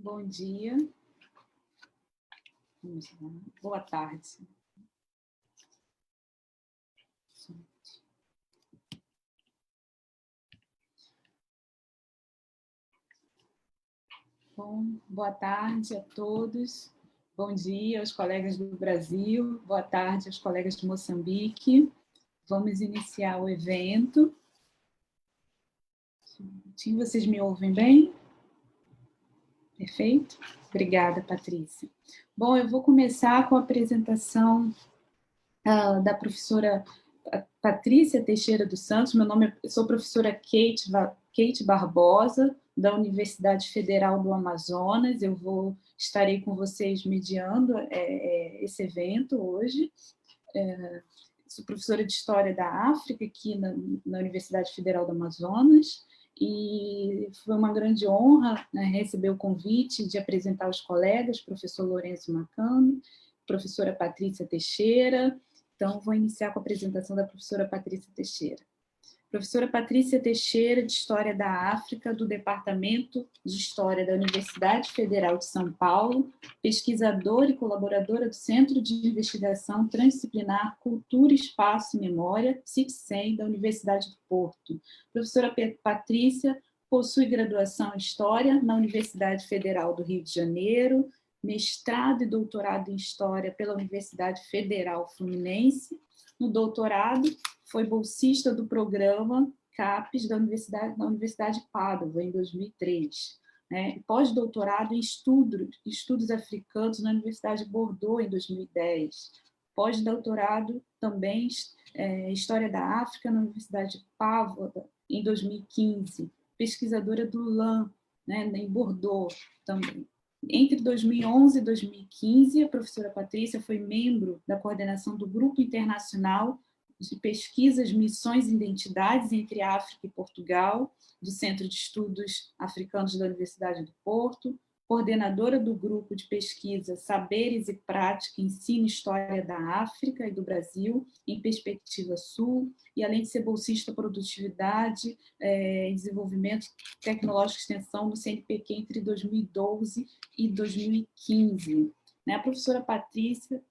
Bom dia. Boa tarde. Bom, boa tarde a todos. Bom dia aos colegas do Brasil. Boa tarde aos colegas de Moçambique. Vamos iniciar o evento. Vocês me ouvem bem? Perfeito? Obrigada, Patrícia. Bom, eu vou começar com a apresentação da professora Patrícia Teixeira dos Santos. Eu sou professora Kate Barbosa, da Universidade Federal do Amazonas. Eu estarei com vocês mediando esse evento hoje. Sou professora de História da África aqui na Universidade Federal do Amazonas, e foi uma grande honra, né, receber o convite de apresentar os colegas, professor Lourenço Macano, professora Patrícia Teixeira. Então, vou iniciar com a apresentação da professora Patrícia Teixeira. Professora Patrícia Teixeira, de História da África, do Departamento de História da Universidade Federal de São Paulo, pesquisadora e colaboradora do Centro de Investigação Transdisciplinar Cultura, Espaço e Memória, CITSEM, da Universidade do Porto. Professora Patrícia possui graduação em História na Universidade Federal do Rio de Janeiro, mestrado e doutorado em História pela Universidade Federal Fluminense. No doutorado, foi bolsista do programa CAPES da Universidade de Pádua, em 2003. Né? Pós-doutorado em estudos africanos na Universidade de Bordeaux, em 2010. Pós-doutorado também em História da África na Universidade de Pádua, em 2015. Pesquisadora do LAN, né, em Bordeaux também. Entre 2011 e 2015, a professora Patrícia foi membro da coordenação do Grupo Internacional de Pesquisas, Missões e Identidades entre África e Portugal, do Centro de Estudos Africanos da Universidade do Porto, coordenadora do Grupo de Pesquisa Saberes e Prática, Ensino e História da África e do Brasil, em Perspectiva Sul, e além de ser bolsista Produtividade e Desenvolvimento Tecnológico e Extensão no CNPq entre 2012 e 2015. A professora Patrícia,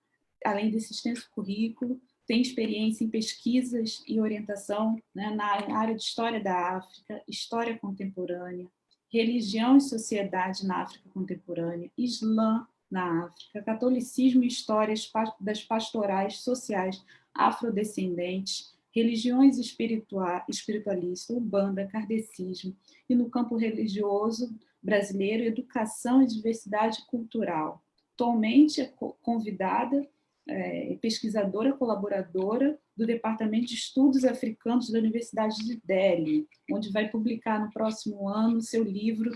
além desse extenso currículo, tem experiência em pesquisas e orientação, né, na área de História da África, História Contemporânea, Religião e Sociedade na África Contemporânea, Islã na África, Catolicismo e História das Pastorais Sociais Afrodescendentes, Religiões Espiritualistas, Umbanda, Kardecismo, e no campo religioso brasileiro, Educação e Diversidade Cultural. Atualmente é convidada, pesquisadora colaboradora do Departamento de Estudos Africanos da Universidade de Delhi, onde vai publicar no próximo ano seu livro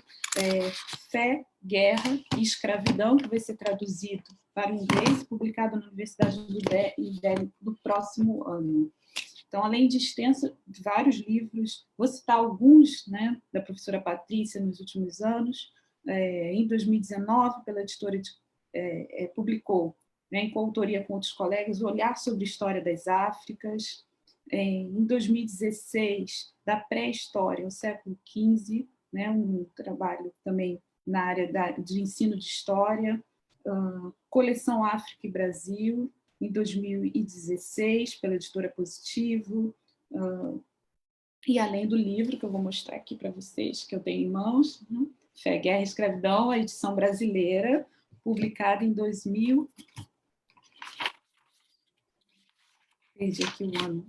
Fé, Guerra e Escravidão, que vai ser traduzido para o inglês e publicado na Universidade de Delhi no próximo ano. Então, além de vários livros, vou citar alguns, né, da professora Patrícia nos últimos anos. Em 2019, pela editora publicou, né, em coautoria com outros colegas, O Olhar sobre a História das Áfricas. Em 2016, Da Pré-História ao Século XV, né, um trabalho também na área de ensino de história. Coleção África e Brasil, em 2016, pela editora Positivo. E além do livro, que eu vou mostrar aqui para vocês, que eu tenho em mãos, né, Fé, Guerra e Escravidão, a edição brasileira, publicada em 2000. Perdi aqui o ano.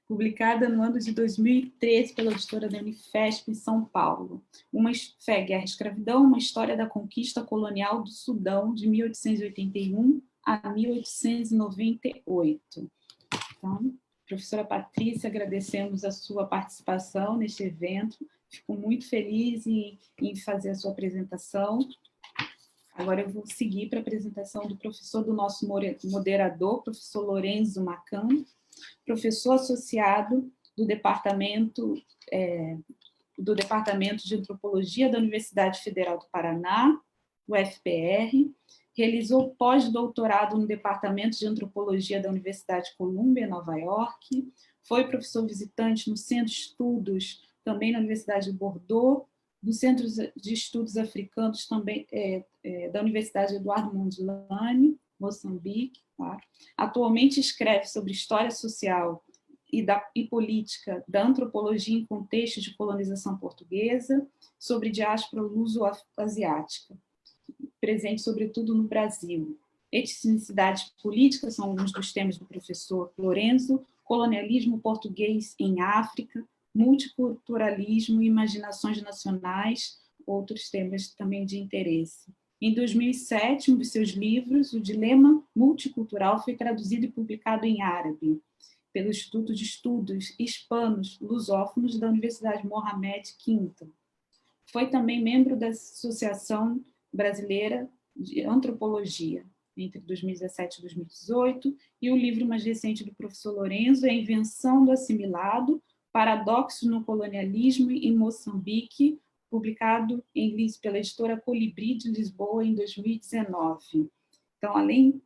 Publicada no ano de 2013 pela editora da Unifesp, em São Paulo. Fé, Guerra e Escravidão, uma história da conquista colonial do Sudão, de 1881 a 1898. Então, professora Patrícia, agradecemos a sua participação neste evento. Fico muito feliz em fazer a sua apresentação. Agora eu vou seguir para a apresentação do nosso moderador, professor Lourenço Macano, professor associado do Departamento de Antropologia da Universidade Federal do Paraná, UFPR, realizou pós-doutorado no Departamento de Antropologia da Universidade Columbia, Nova York, foi professor visitante no Centro de Estudos, também na Universidade de Bordeaux, do Centro de Estudos Africanos, também da Universidade Eduardo Mondlane, Moçambique. Claro. Atualmente escreve sobre história social e política da antropologia em contexto de colonização portuguesa, sobre diáspora luso-asiática, presente sobretudo no Brasil. Etnicidade política são alguns dos temas do professor Lorenzo, colonialismo português em África, multiculturalismo e imaginações nacionais, outros temas também de interesse. Em 2007, um dos seus livros, O Dilema Multicultural, foi traduzido e publicado em árabe pelo Instituto de Estudos Hispanos Lusófonos da Universidade Mohamed V. Foi também membro da Associação Brasileira de Antropologia, entre 2017 e 2018, e o livro mais recente do professor Lorenzo é A Invenção do Assimilado, Paradoxos no Colonialismo em Moçambique, publicado pela editora Colibri de Lisboa em 2019. Então, além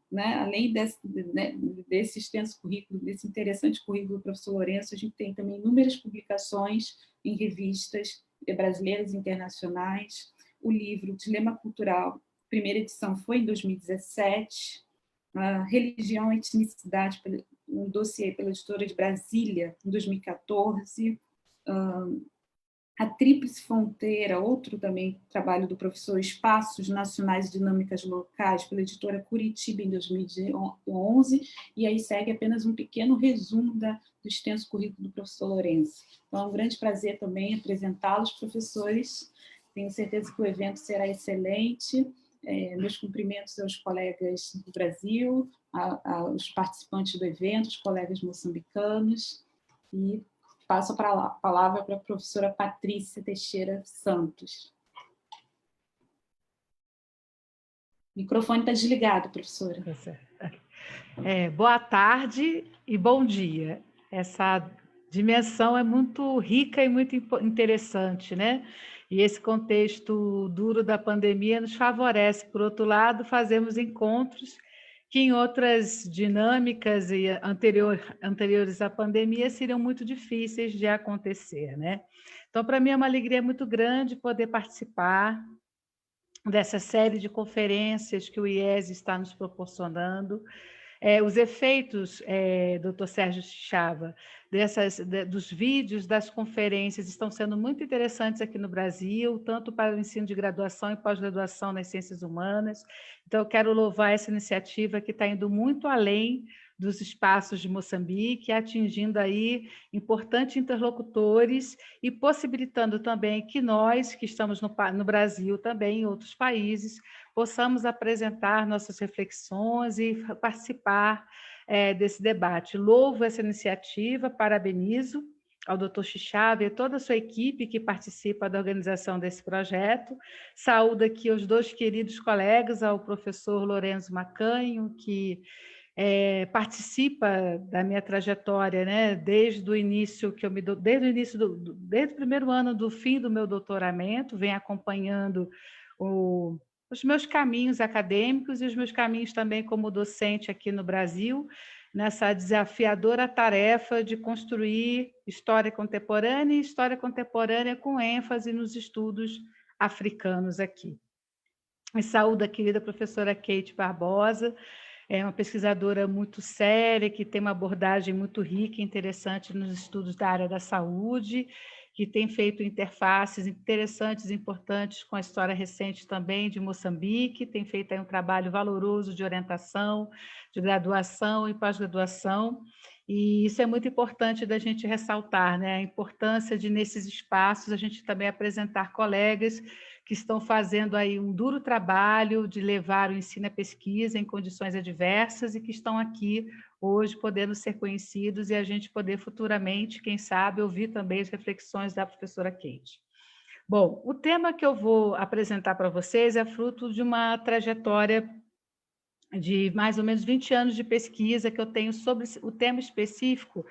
desse extenso currículo, desse interessante currículo do professor Lorenzo, a gente tem também inúmeras publicações em revistas brasileiras e internacionais. O livro Dilema Cultural, primeira edição foi em 2017, Religião e Etnicidade, um dossiê pela editora de Brasília, em 2014, A Tríplice Fronteira, outro também trabalho do professor, Espaços Nacionais e Dinâmicas Locais, pela editora Curitiba, em 2011, e aí segue apenas um pequeno resumo do extenso currículo do professor Lorenzo. Então, é um grande prazer também apresentá-los, professores. Tenho certeza que o evento será excelente. Meus cumprimentos aos colegas do Brasil, aos participantes do evento, os colegas moçambicanos, e passo a palavra para a professora Patrícia Teixeira Santos. O microfone está desligado, professora. Boa tarde e bom dia. Essa dimensão é muito rica e muito interessante, né? E esse contexto duro da pandemia nos favorece. Por outro lado, fazemos encontros que em outras dinâmicas e anteriores à pandemia seriam muito difíceis de acontecer, né? Então, para mim é uma alegria muito grande poder participar dessa série de conferências que o IES está nos proporcionando. Os efeitos, doutor Sérgio Chava, dos vídeos das conferências estão sendo muito interessantes aqui no Brasil, tanto para o ensino de graduação e pós-graduação nas ciências humanas. Então, eu quero louvar essa iniciativa que está indo muito além dos espaços de Moçambique, atingindo aí importantes interlocutores e possibilitando também que nós, que estamos no Brasil também, em outros países, possamos apresentar nossas reflexões e participar desse debate. Louvo essa iniciativa, parabenizo ao doutor Chava e a toda a sua equipe que participa da organização desse projeto. Saúdo aqui os dois queridos colegas, ao professor Lorenzo Macanho, que participa da minha trajetória, né, desde o início desde o primeiro ano do fim do meu doutoramento, vem acompanhando os meus caminhos acadêmicos e os meus caminhos também como docente aqui no Brasil, nessa desafiadora tarefa de construir história contemporânea com ênfase nos estudos africanos aqui. E saúdo a querida professora Kate Barbosa, é uma pesquisadora muito séria, que tem uma abordagem muito rica e interessante nos estudos da área da saúde, que tem feito interfaces interessantes e importantes com a história recente também de Moçambique, tem feito aí um trabalho valoroso de orientação, de graduação e pós-graduação, e isso é muito importante da gente ressaltar, né? A importância de, nesses espaços, a gente também apresentar colegas que estão fazendo aí um duro trabalho de levar o ensino e a pesquisa em condições adversas e que estão aqui hoje podendo ser conhecidos e a gente poder futuramente, quem sabe, ouvir também as reflexões da professora Kate. Bom, o tema que eu vou apresentar para vocês é fruto de uma trajetória de mais ou menos 20 anos de pesquisa que eu tenho sobre o tema específico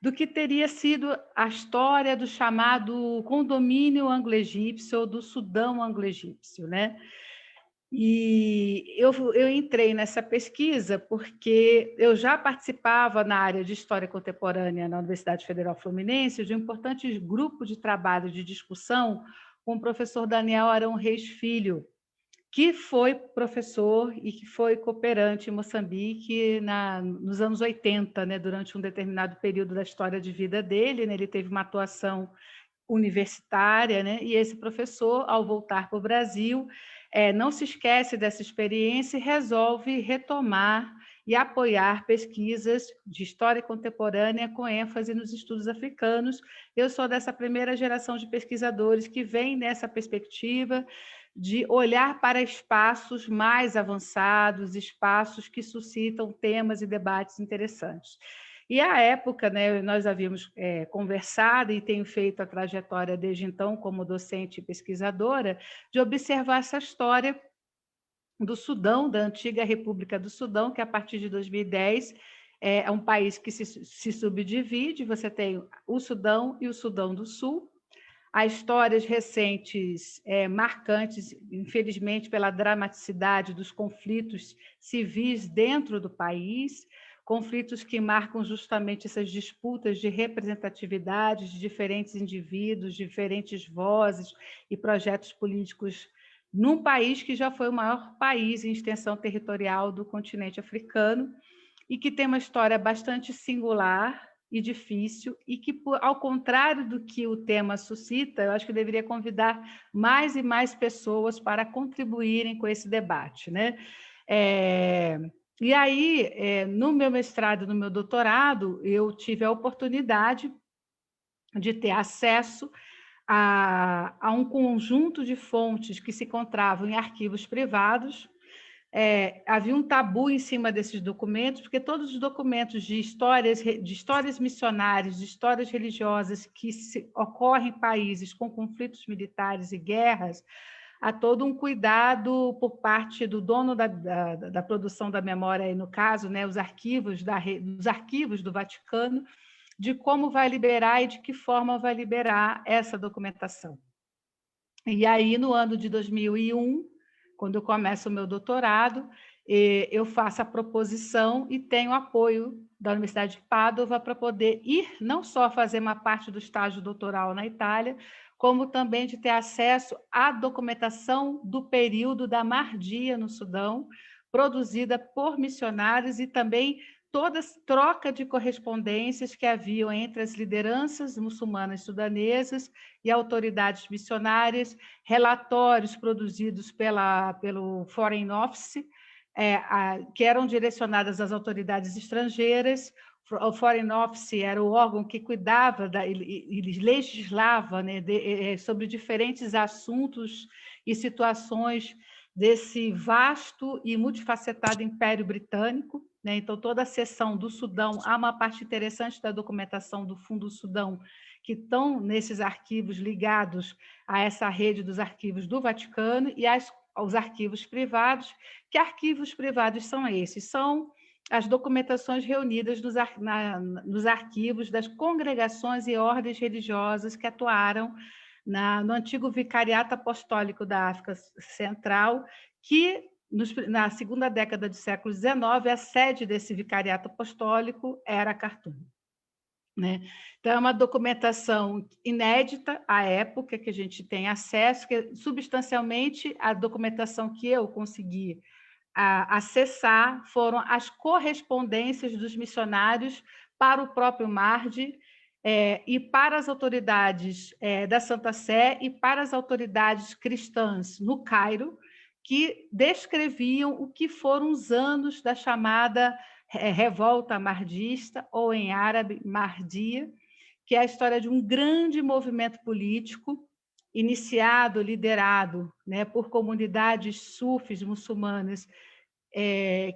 do que teria sido a história do chamado condomínio anglo-egípcio ou do Sudão anglo-egípcio, né? E eu entrei nessa pesquisa porque eu já participava na área de História Contemporânea na Universidade Federal Fluminense de um importante grupo de trabalho de discussão com o professor Daniel Arão Reis Filho, que foi professor e que foi cooperante em Moçambique nos anos 80, né, durante um determinado período da história de vida dele, né, ele teve uma atuação universitária, né, e esse professor, ao voltar para o Brasil, não se esquece dessa experiência e resolve retomar e apoiar pesquisas de história contemporânea com ênfase nos estudos africanos. Eu sou dessa primeira geração de pesquisadores que vem nessa perspectiva de olhar para espaços mais avançados, espaços que suscitam temas e debates interessantes. E à época, né, nós havíamos conversado e tenho feito a trajetória desde então como docente e pesquisadora, de observar essa história do Sudão, da antiga República do Sudão, que a partir de 2010 é um país que se subdivide, você tem o Sudão e o Sudão do Sul. Há histórias recentes marcantes, infelizmente, pela dramaticidade dos conflitos civis dentro do país, conflitos que marcam justamente essas disputas de representatividade de diferentes indivíduos, diferentes vozes e projetos políticos num país que já foi o maior país em extensão territorial do continente africano e que tem uma história bastante singular e difícil, e que, ao contrário do que o tema suscita, eu acho que deveria convidar mais e mais pessoas para contribuírem com esse debate, né? E aí, no meu mestrado, no meu doutorado, eu tive a oportunidade de ter acesso a um conjunto de fontes que se encontravam em arquivos privados. Havia um tabu em cima desses documentos, porque todos os documentos de histórias missionárias, de histórias religiosas que ocorrem em países com conflitos militares e guerras, há todo um cuidado por parte do dono da produção da memória, aí no caso, né, os arquivos do Vaticano, de como vai liberar e de que forma vai liberar essa documentação. E aí, no ano de 2001, quando eu começo o meu doutorado, eu faço a proposição e tenho apoio da Universidade de Pádua para poder ir, não só fazer uma parte do estágio doutoral na Itália, como também de ter acesso à documentação do período da Mardia no Sudão, produzida por missionários, e também toda a troca de correspondências que haviam entre as lideranças muçulmanas sudanesas e autoridades missionárias, relatórios produzidos pelo Foreign Office, que eram direcionadas às autoridades estrangeiras. O Foreign Office era o órgão que cuidava, ele legislava, né, sobre diferentes assuntos e situações desse vasto e multifacetado Império Britânico, né? Então, toda a seção do Sudão, há uma parte interessante da documentação do Fundo Sudão, que estão nesses arquivos ligados a essa rede dos arquivos do Vaticano e aos arquivos privados. Que arquivos privados são esses? São as documentações reunidas nos arquivos das congregações e ordens religiosas que atuaram no antigo Vicariato Apostólico da África Central, que na segunda década do século XIX, a sede desse vicariato apostólico era Khartoum, né? Então, é uma documentação inédita à época que a gente tem acesso, que substancialmente a documentação que eu consegui acessar foram as correspondências dos missionários para o próprio Mardi, e para as autoridades da Santa Sé e para as autoridades cristãs no Cairo, que descreviam o que foram os anos da chamada revolta mardista, ou em árabe, Mardia, que é a história de um grande movimento político iniciado, liderado, né, por comunidades sufis muçulmanas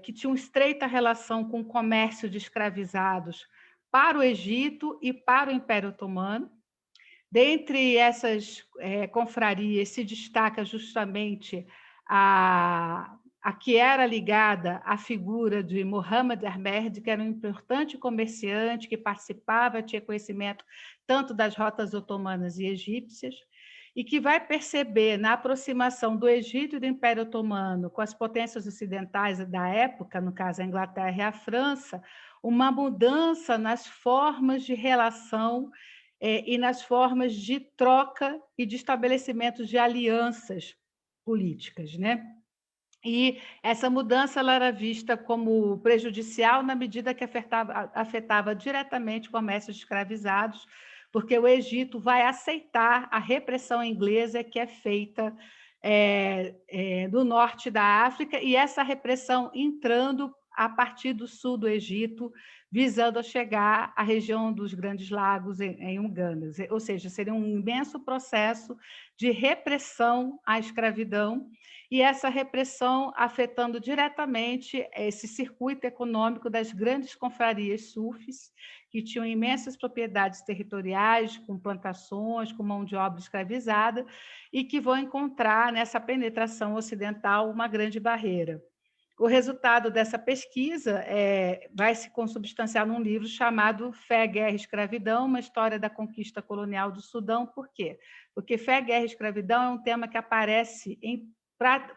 que tinham estreita relação com o comércio de escravizados para o Egito e para o Império Otomano. Dentre essas confrarias se destaca justamente a que era ligada à figura de Mohammed Ahmed, que era um importante comerciante que participava, tinha conhecimento tanto das rotas otomanas e egípcias, e que vai perceber na aproximação do Egito e do Império Otomano com as potências ocidentais da época, no caso a Inglaterra e a França, uma mudança nas formas de relação e nas formas de troca e de estabelecimento de alianças políticas, né? E essa mudança ela era vista como prejudicial na medida que afetava diretamente o comércio de escravizados, porque o Egito vai aceitar a repressão inglesa que é feita no norte da África, e essa repressão entrando a partir do sul do Egito, visando a chegar à região dos Grandes Lagos, em Uganda. Ou seja, seria um imenso processo de repressão à escravidão, e essa repressão afetando diretamente esse circuito econômico das grandes confrarias sufis, que tinham imensas propriedades territoriais, com plantações, com mão de obra escravizada, e que vão encontrar nessa penetração ocidental uma grande barreira. O resultado dessa pesquisa vai se consubstanciar num livro chamado Fé, Guerra e Escravidão, uma história da conquista colonial do Sudão. Por quê? Porque fé, guerra e escravidão é um tema que aparece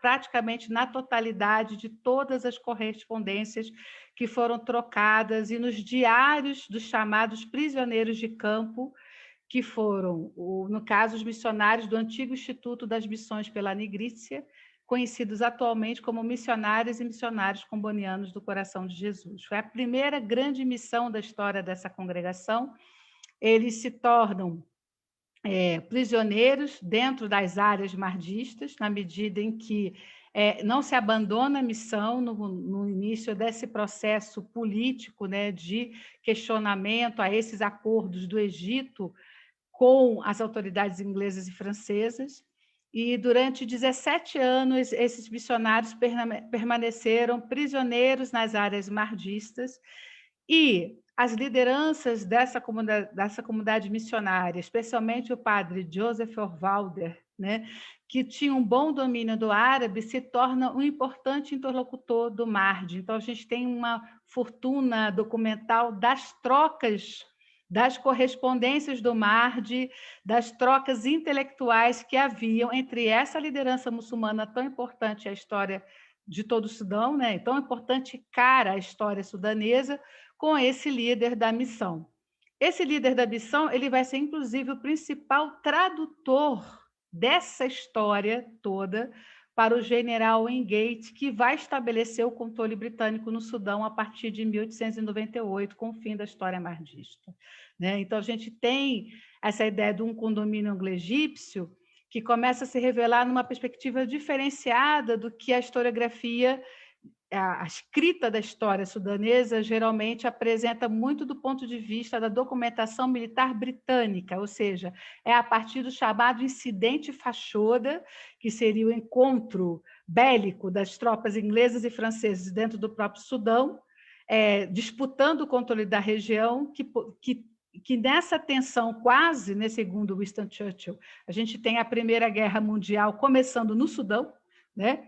praticamente na totalidade de todas as correspondências que foram trocadas e nos diários dos chamados prisioneiros de campo, que foram, no caso, os missionários do antigo Instituto das Missões pela Nigrícia, conhecidos atualmente como missionários e missionários combonianos do Coração de Jesus. Foi a primeira grande missão da história dessa congregação. Eles se tornam prisioneiros dentro das áreas mardistas, na medida em que não se abandona a missão no início desse processo político, né, de questionamento a esses acordos do Egito com as autoridades inglesas e francesas. E durante 17 anos, esses missionários permaneceram prisioneiros nas áreas mardistas, e as lideranças dessa comunidade missionária, especialmente o padre Joseph Orwalder, né, que tinha um bom domínio do árabe, se torna um importante interlocutor do Mahdi. Então, a gente tem uma fortuna documental das trocas, das correspondências do Mahdi, das trocas intelectuais que haviam entre essa liderança muçulmana tão importante à história de todo o Sudão, né, tão importante cara à história sudanesa, com esse líder da missão. Esse líder da missão ele vai ser, inclusive, o principal tradutor dessa história toda para o general Wingate, que vai estabelecer o controle britânico no Sudão a partir de 1898, com o fim da história mardista. Né? Então, a gente tem essa ideia de um condomínio anglo-egípcio que começa a se revelar numa perspectiva diferenciada do que a historiografia, a escrita da história sudanesa geralmente apresenta muito do ponto de vista da documentação militar britânica, ou seja, é a partir do chamado incidente Fachoda, que seria o encontro bélico das tropas inglesas e francesas dentro do próprio Sudão, disputando o controle da região, que nessa tensão quase, né, segundo Winston Churchill, a gente tem a Primeira Guerra Mundial começando no Sudão, né?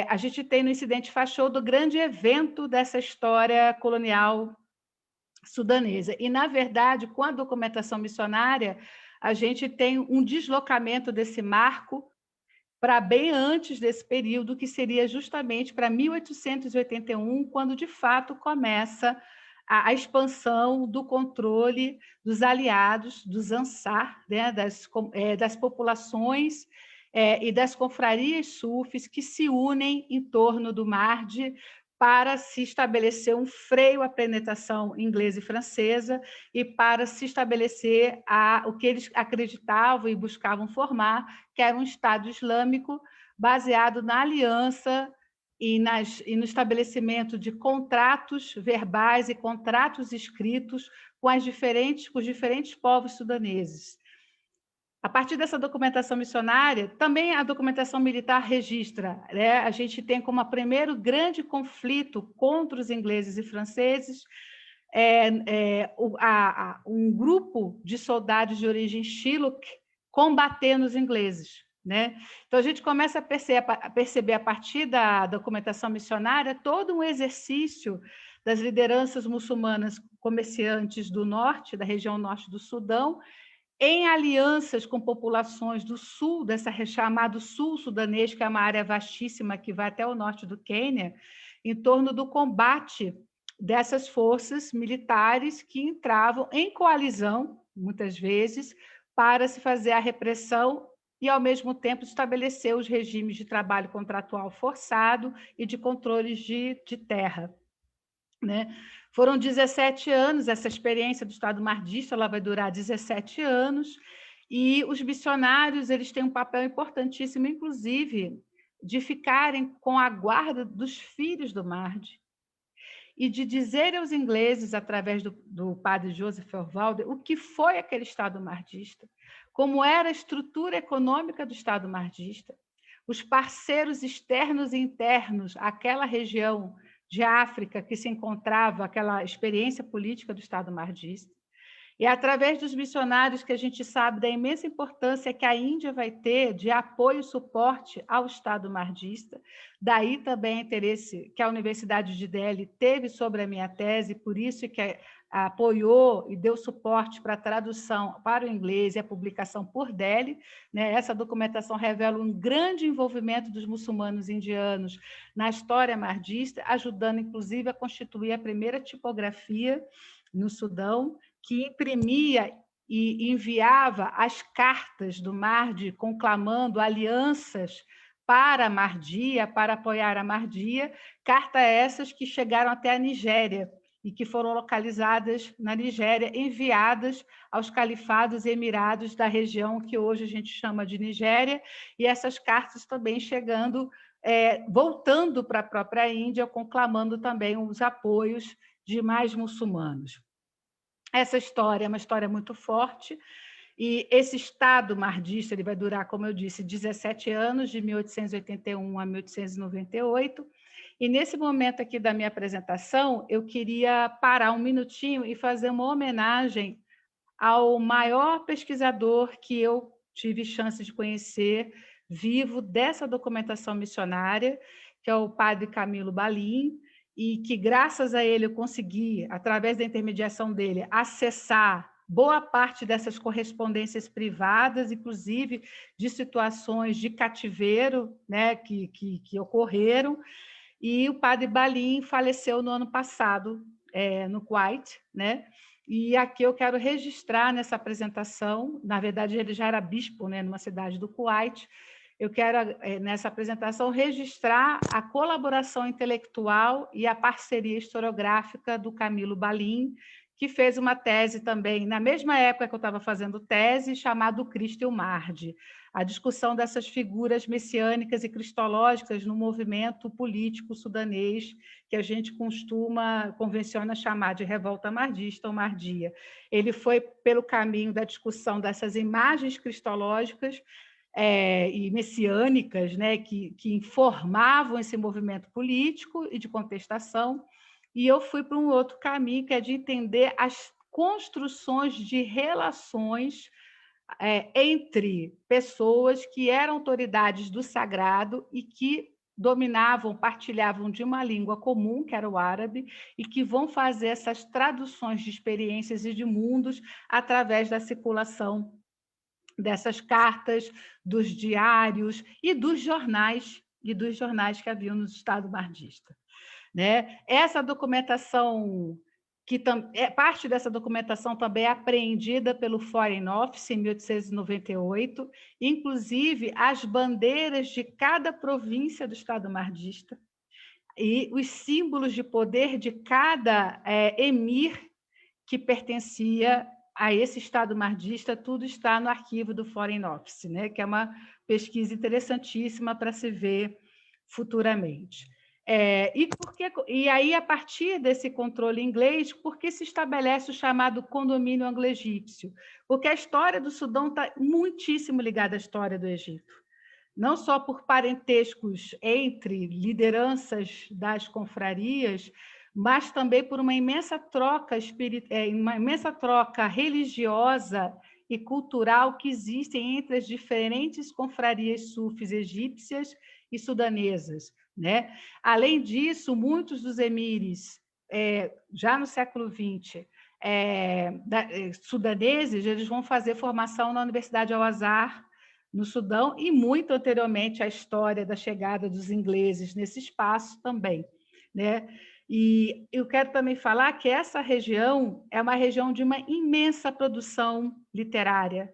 A gente tem no incidente Fachoda o grande evento dessa história colonial sudanesa. E, na verdade, com a documentação missionária, a gente tem um deslocamento desse marco para bem antes desse período, que seria justamente para 1881, quando, de fato, começa a expansão do controle dos aliados, dos Ansar, né, das populações e das confrarias sufis que se unem em torno do Mahdi para se estabelecer um freio à penetração inglesa e francesa e para se estabelecer o que eles acreditavam e buscavam formar, que era um Estado Islâmico baseado na aliança e no estabelecimento de contratos verbais e contratos escritos com os diferentes povos sudaneses. A partir dessa documentação missionária, também a documentação militar registra, né? A gente tem como primeiro grande conflito contra os ingleses e franceses um grupo de soldados de origem Shilluk combatendo os ingleses. Né? Então, a gente começa a perceber, a partir da documentação missionária, todo um exercício das lideranças muçulmanas comerciantes do norte, da região norte do Sudão, em alianças com populações do sul, dessa chamado sul sudanês, que é uma área vastíssima que vai até o norte do Quênia, em torno do combate dessas forças militares que entravam em coalizão, muitas vezes, para se fazer a repressão e, ao mesmo tempo, estabelecer os regimes de trabalho contratual forçado e de controles de terra, né? Foram 17 anos, essa experiência do Estado mardista, ela vai durar 17 anos, e os missionários, eles têm um papel importantíssimo, inclusive, de ficarem com a guarda dos filhos do Mardi e de dizer aos ingleses, através do padre Joseph Orwalder, o que foi aquele Estado mardista, como era a estrutura econômica do Estado mardista, os parceiros externos e internos, aquela região de África que se encontrava, aquela experiência política do Estado mardista. E é através dos missionários que a gente sabe da imensa importância que a Índia vai ter de apoio e suporte ao Estado mardista. Daí também o interesse que a Universidade de Delhi teve sobre a minha tese, por isso que apoiou e deu suporte para a tradução para o inglês e a publicação por Delhi, né? Essa documentação revela um grande envolvimento dos muçulmanos indianos na história mardista, ajudando, inclusive, a constituir a primeira tipografia no Sudão, que imprimia e enviava as cartas do Mardi, conclamando alianças para a Mardia, para apoiar a Mardia, cartas essas que chegaram até a Nigéria e que foram localizadas na Nigéria, enviadas aos califados e emirados da região que hoje a gente chama de Nigéria, e essas cartas também chegando, voltando para a própria Índia, conclamando também os apoios de mais muçulmanos. Essa história é uma história muito forte, e esse Estado mardista ele vai durar, como eu disse, 17 anos, de 1881 a 1898, e nesse momento aqui da minha apresentação, eu queria parar um minutinho e fazer uma homenagem ao maior pesquisador que eu tive chance de conhecer vivo dessa documentação missionária, que é o padre Camilo Balim, e que, graças a ele, eu consegui, através da intermediação dele, acessar boa parte dessas correspondências privadas, inclusive de situações de cativeiro, né, que ocorreram, e o padre Balim faleceu no ano passado, no Kuwait, né? E aqui eu quero registrar nessa apresentação, na verdade ele já era bispo, né, numa cidade do Kuwait. Eu quero, nessa apresentação, registrar a colaboração intelectual e a parceria historiográfica do Camilo Balim, que fez uma tese também, na mesma época que eu estava fazendo tese, chamada O Cristo e o Mardi, a discussão dessas figuras messiânicas e cristológicas no movimento político sudanês, que a gente convenciona chamar de revolta mardista ou mardia. Ele foi pelo caminho da discussão dessas imagens cristológicas e messiânicas, né, que informavam esse movimento político e de contestação, e eu fui para um outro caminho, que é de entender as construções de relações entre pessoas que eram autoridades do sagrado e que dominavam, partilhavam de uma língua comum, que era o árabe, e que vão fazer essas traduções de experiências e de mundos através da circulação dessas cartas, dos diários e dos jornais que haviam no Estado mardista, né? Essa documentação, parte dessa documentação também é apreendida pelo Foreign Office em 1898, inclusive as bandeiras de cada província do Estado mardista e os símbolos de poder de cada emir que pertencia a esse Estado mardista, tudo está no arquivo do Foreign Office, né? Que é uma pesquisa interessantíssima para se ver futuramente. E aí, a partir desse controle inglês, por que se estabelece o chamado condomínio anglo-egípcio? Porque a história do Sudão está muitíssimo ligada à história do Egito. Não só por parentescos entre lideranças das confrarias, mas também por uma imensa troca religiosa e cultural que existe entre as diferentes confrarias sufis egípcias e sudanesas, né? Além disso, muitos dos emires, já no século XX, sudaneses, eles vão fazer formação na Universidade Al-Azhar, no Sudão, e muito anteriormente à história da chegada dos ingleses nesse espaço também, né? E eu quero também falar que essa região é uma região de uma imensa produção literária,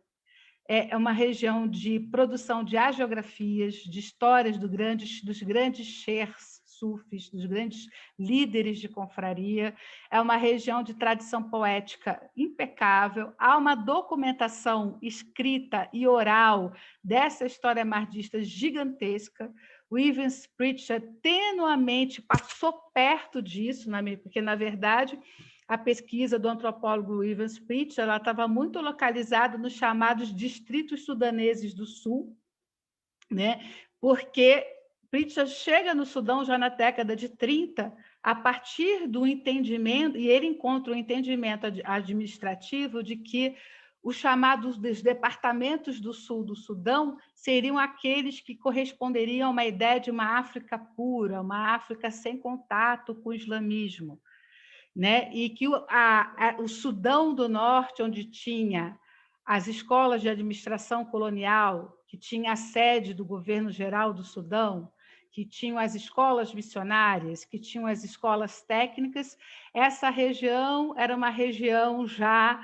é uma região de produção de hagiografias, de histórias dos grandes sheikhs sufis, dos grandes líderes de confraria. É uma região de tradição poética impecável. Há uma documentação escrita e oral dessa história mardista gigantesca. O Evans Pritchard tenuamente passou perto disso, porque, na verdade, a pesquisa do antropólogo Evans Pritchard estava muito localizada nos chamados distritos sudaneses do Sul, né? Porque Pritchard chega no Sudão já na década de 30, a partir do entendimento, e ele encontra o entendimento administrativo de que os chamados dos departamentos do sul do Sudão seriam aqueles que corresponderiam a uma ideia de uma África pura, uma África sem contato com o islamismo, né? E que o Sudão do Norte, onde tinha as escolas de administração colonial, que tinha a sede do governo geral do Sudão, que tinham as escolas missionárias, que tinham as escolas técnicas, essa região era uma região já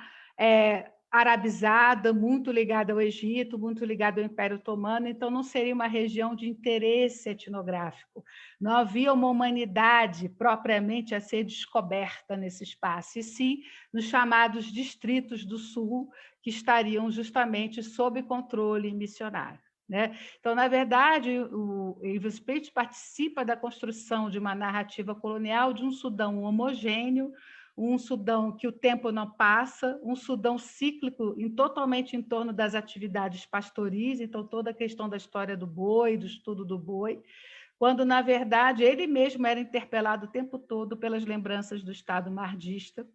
arabizada, muito ligada ao Egito, muito ligada ao Império Otomano, então não seria uma região de interesse etnográfico. Não havia uma humanidade propriamente a ser descoberta nesse espaço, e sim nos chamados distritos do Sul, que estariam justamente sob controle missionário, né? Então, na verdade, o Evans Pritchard participa da construção de uma narrativa colonial de um Sudão homogêneo, um Sudão que o tempo não passa, um Sudão cíclico totalmente em torno das atividades pastoris, então toda a questão da história do boi, do estudo do boi, quando, na verdade, ele mesmo era interpelado o tempo todo pelas lembranças do Estado mardista,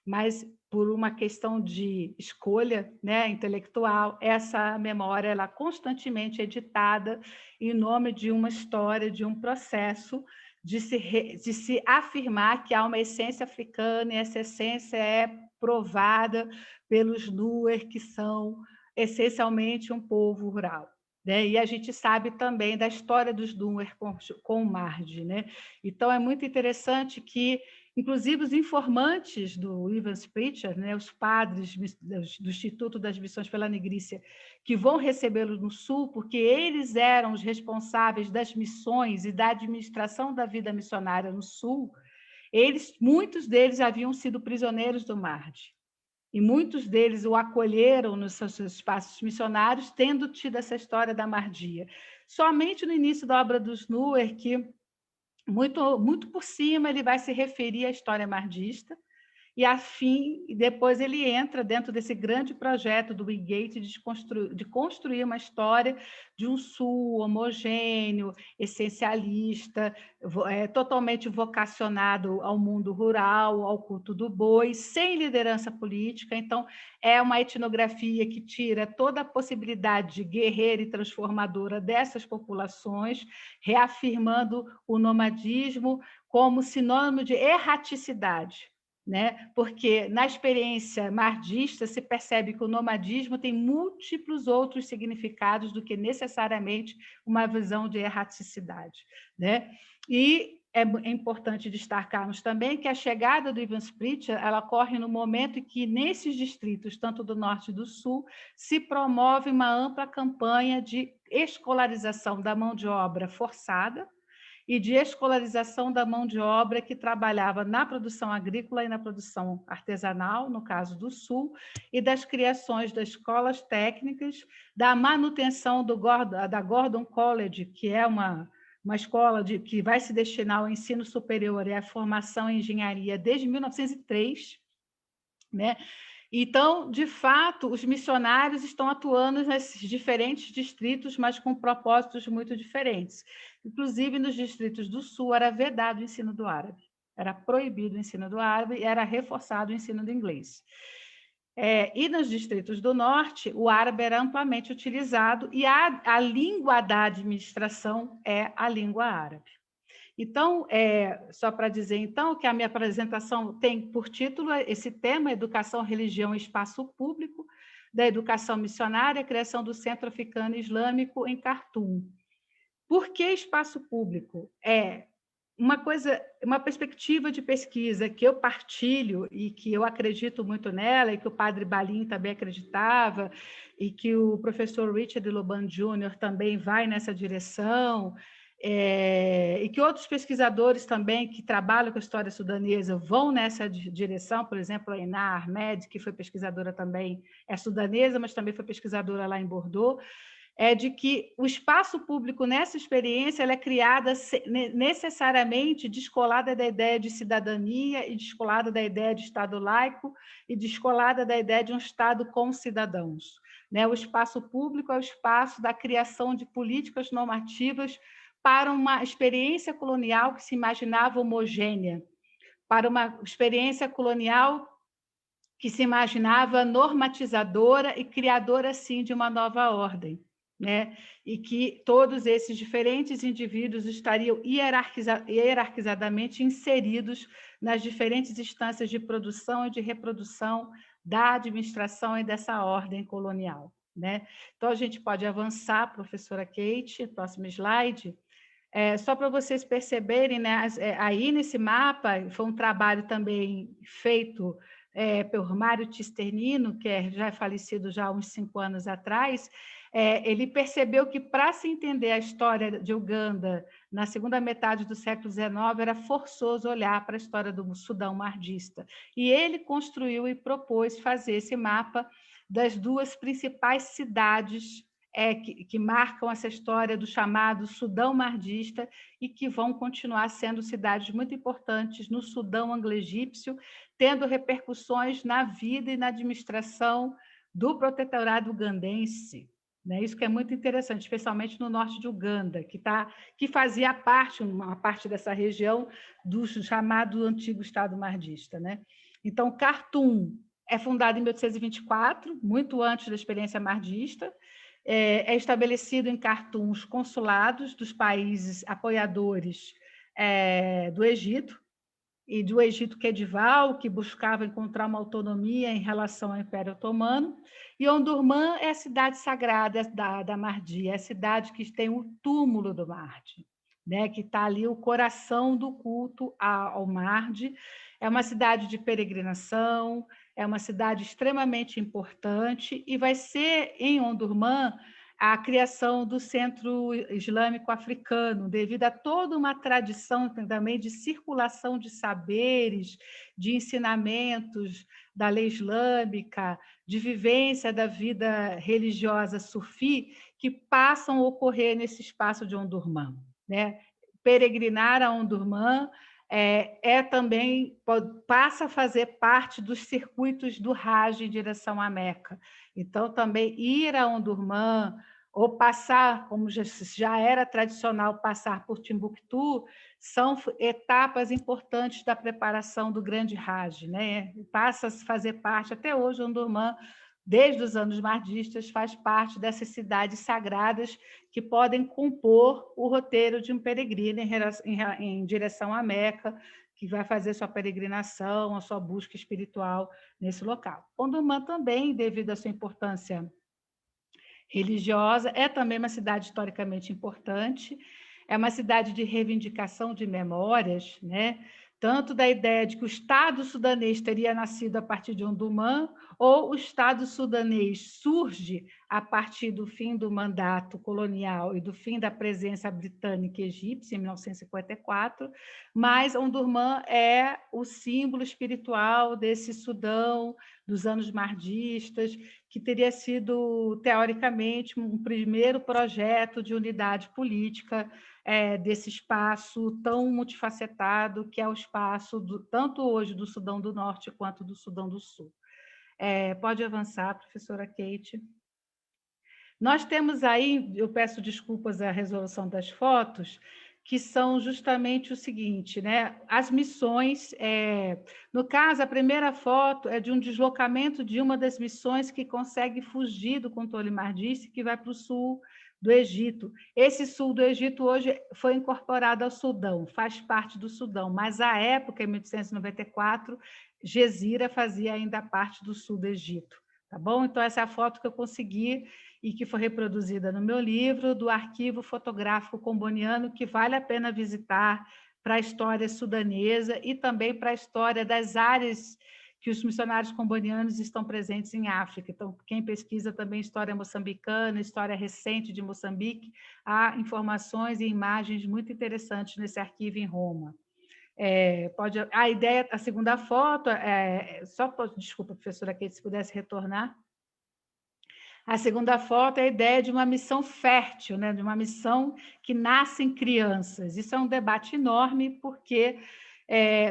mas por uma questão de escolha, né, intelectual, essa memória ela constantemente é editada em nome de uma história, de um processo de se afirmar que há uma essência africana, e essa essência é provada pelos Nuer, que são essencialmente um povo rural, né? E a gente sabe também da história dos Nuer com o Mardi, né? Então, é muito interessante que, inclusive, os informantes do Evans Pritchard, né, os padres do Instituto das Missões pela Negrícia, que vão recebê-lo no Sul, porque eles eram os responsáveis das missões e da administração da vida missionária no Sul, muitos deles haviam sido prisioneiros do Mardi. E muitos deles o acolheram nos seus espaços missionários, tendo tido essa história da Mardia. Somente no início da obra dos Nuer, que muito por cima ele vai se referir à história mardista, e depois ele entra dentro desse grande projeto do Wingate de construir uma história de um Sul homogêneo, essencialista, totalmente vocacionado ao mundo rural, ao culto do boi, sem liderança política. Então, é uma etnografia que tira toda a possibilidade de guerreira e transformadora dessas populações, reafirmando o nomadismo como sinônimo de erraticidade, né? Porque na experiência mardista se percebe que o nomadismo tem múltiplos outros significados do que necessariamente uma visão de erraticidade, né? E é importante destacarmos também que a chegada do Evans Pritchard ela ocorre no momento em que, nesses distritos, tanto do norte e do sul, se promove uma ampla campanha de escolarização da mão de obra forçada e de escolarização da mão de obra que trabalhava na produção agrícola e na produção artesanal, no caso do Sul, e das criações das escolas técnicas, da manutenção da Gordon College, que é uma escola que vai se destinar ao ensino superior e à formação em engenharia desde 1903, né? Então, de fato, os missionários estão atuando nesses diferentes distritos, mas com propósitos muito diferentes. Inclusive, nos distritos do Sul, era vedado o ensino do árabe, era proibido o ensino do árabe e era reforçado o ensino do inglês. E nos distritos do Norte, o árabe era amplamente utilizado e a língua da administração é a língua árabe. Então, só para dizer, então, que a minha apresentação tem por título esse tema, Educação, Religião e Espaço Público, da Educação Missionária, criação do Centro Africano Islâmico em Khartoum. Por que espaço público? uma perspectiva de pesquisa que eu partilho e que eu acredito muito nela, e que o padre Balim também acreditava, e que o professor Richard Loban Jr. também vai nessa direção, e que outros pesquisadores também que trabalham com a história sudanesa vão nessa direção, por exemplo, a Iná Ahmed, que foi pesquisadora também, é sudanesa, mas também foi pesquisadora lá em Bordeaux, é de que o espaço público nessa experiência ela é criada necessariamente descolada da ideia de cidadania e descolada da ideia de Estado laico e descolada da ideia de um Estado com cidadãos. Né? O espaço público é o espaço da criação de políticas normativas para uma experiência colonial que se imaginava homogênea, para uma experiência colonial que se imaginava normatizadora e criadora, sim, de uma nova ordem. Né? E que todos esses diferentes indivíduos estariam hierarquizadamente inseridos nas diferentes instâncias de produção e de reprodução da administração e dessa ordem colonial. Né? Então, a gente pode avançar, professora Kate, próximo slide. Só para vocês perceberem, né, aí nesse mapa foi um trabalho também feito por Mário Tisternino, que já é falecido já há uns 5 anos atrás. Ele percebeu que, para se entender a história de Uganda na segunda metade do século XIX, era forçoso olhar para a história do Sudão Mardista. E ele construiu e propôs fazer esse mapa das 2 principais cidades que marcam essa história do chamado Sudão Mardista e que vão continuar sendo cidades muito importantes no Sudão anglo-egípcio, tendo repercussões na vida e na administração do protetorado ugandense. Né? Isso que é muito interessante, especialmente no norte de Uganda, que fazia parte, uma parte dessa região, do chamado antigo Estado Mardista. Né? Então, Khartoum é fundado em 1824, muito antes da experiência mardista. É estabelecido em Khartoum os consulados dos países apoiadores do Egito, e do Egito Khedival, que buscava encontrar uma autonomia em relação ao Império Otomano, e Omdurmã é a cidade sagrada da Mahdi, é a cidade que tem o túmulo do Mahdi, né, que está ali o coração do culto ao Mahdi. É uma cidade de peregrinação, é uma cidade extremamente importante, e vai ser, em Omdurmã, a criação do Centro Islâmico Africano, devido a toda uma tradição também de circulação de saberes, de ensinamentos da lei islâmica, de vivência da vida religiosa sufi, que passam a ocorrer nesse espaço de Omdurmã. Né? Peregrinar a Omdurmã também passa a fazer parte dos circuitos do Hajj em direção à Meca. Então, também ir a Omdurmã, ou passar, como já era tradicional, passar por Timbuktu, são etapas importantes da preparação do grande Hajj. Né? Passa a fazer parte, até hoje, Omdurmã, desde os anos mardistas, faz parte dessas cidades sagradas que podem compor o roteiro de um peregrino em direção à Meca, que vai fazer sua peregrinação, a sua busca espiritual nesse local. Omdurmã também, devido à sua importância religiosa, é também uma cidade historicamente importante, é uma cidade de reivindicação de memórias, né? Tanto da ideia de que o Estado sudanês teria nascido a partir de Omdurmã, ou o Estado sudanês surge a partir do fim do mandato colonial e do fim da presença britânica e egípcia, em 1954, mas Omdurmã é o símbolo espiritual desse Sudão, dos anos mardistas, que teria sido, teoricamente, um primeiro projeto de unidade política desse espaço tão multifacetado, que é o espaço, tanto hoje do Sudão do Norte quanto do Sudão do Sul. Pode avançar, professora Kate. Nós temos aí, eu peço desculpas à resolução das fotos, que são justamente o seguinte, né? As missões, no caso, a primeira foto é de um deslocamento de uma das missões que consegue fugir do controle mardista, que vai para o sul do Egito. Esse sul do Egito hoje foi incorporado ao Sudão, faz parte do Sudão, mas à época, em 1894, Gezira fazia ainda parte do sul do Egito. Tá bom? Então, essa é a foto que eu consegui e que foi reproduzida no meu livro, do arquivo fotográfico comboniano, que vale a pena visitar para a história sudanesa e também para a história das áreas que os missionários combonianos estão presentes em África. Então, quem pesquisa também história moçambicana, história recente de Moçambique, há informações e imagens muito interessantes nesse arquivo em Roma. A ideia, a segunda foto, desculpa, professora Kate, se pudesse retornar. A segunda foto é a ideia de uma missão fértil, né? De uma missão que nasce em crianças. Isso é um debate enorme, porque,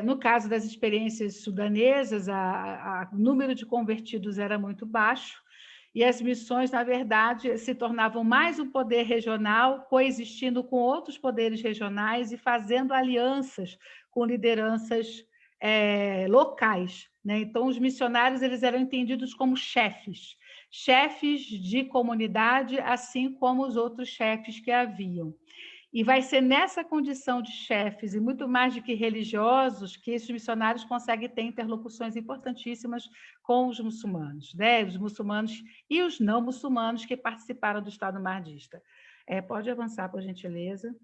no caso das experiências sudanesas, o número de convertidos era muito baixo, e as missões, na verdade, se tornavam mais um poder regional, coexistindo com outros poderes regionais e fazendo alianças com lideranças locais, né? Então, os missionários eles eram entendidos como chefes de comunidade, assim como os outros chefes que haviam. E vai ser nessa condição de chefes, e muito mais do que religiosos, que esses missionários conseguem ter interlocuções importantíssimas com os muçulmanos, né? Os muçulmanos e os não muçulmanos que participaram do Estado Mahdista. Pode avançar, por gentileza.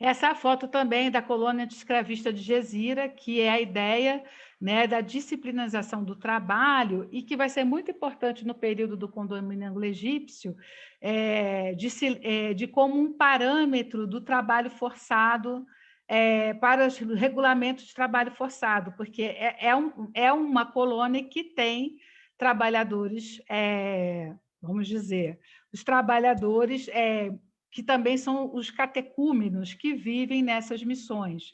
Essa é a foto também da colônia escravista de Gezira, que é a ideia, né, da disciplinização do trabalho e que vai ser muito importante no período do condomínio anglo-egípcio, de como um parâmetro do trabalho forçado para os regulamentos de trabalho forçado, porque é uma colônia que tem trabalhadores, vamos dizer, os trabalhadores que também são os catecúmenos que vivem nessas missões.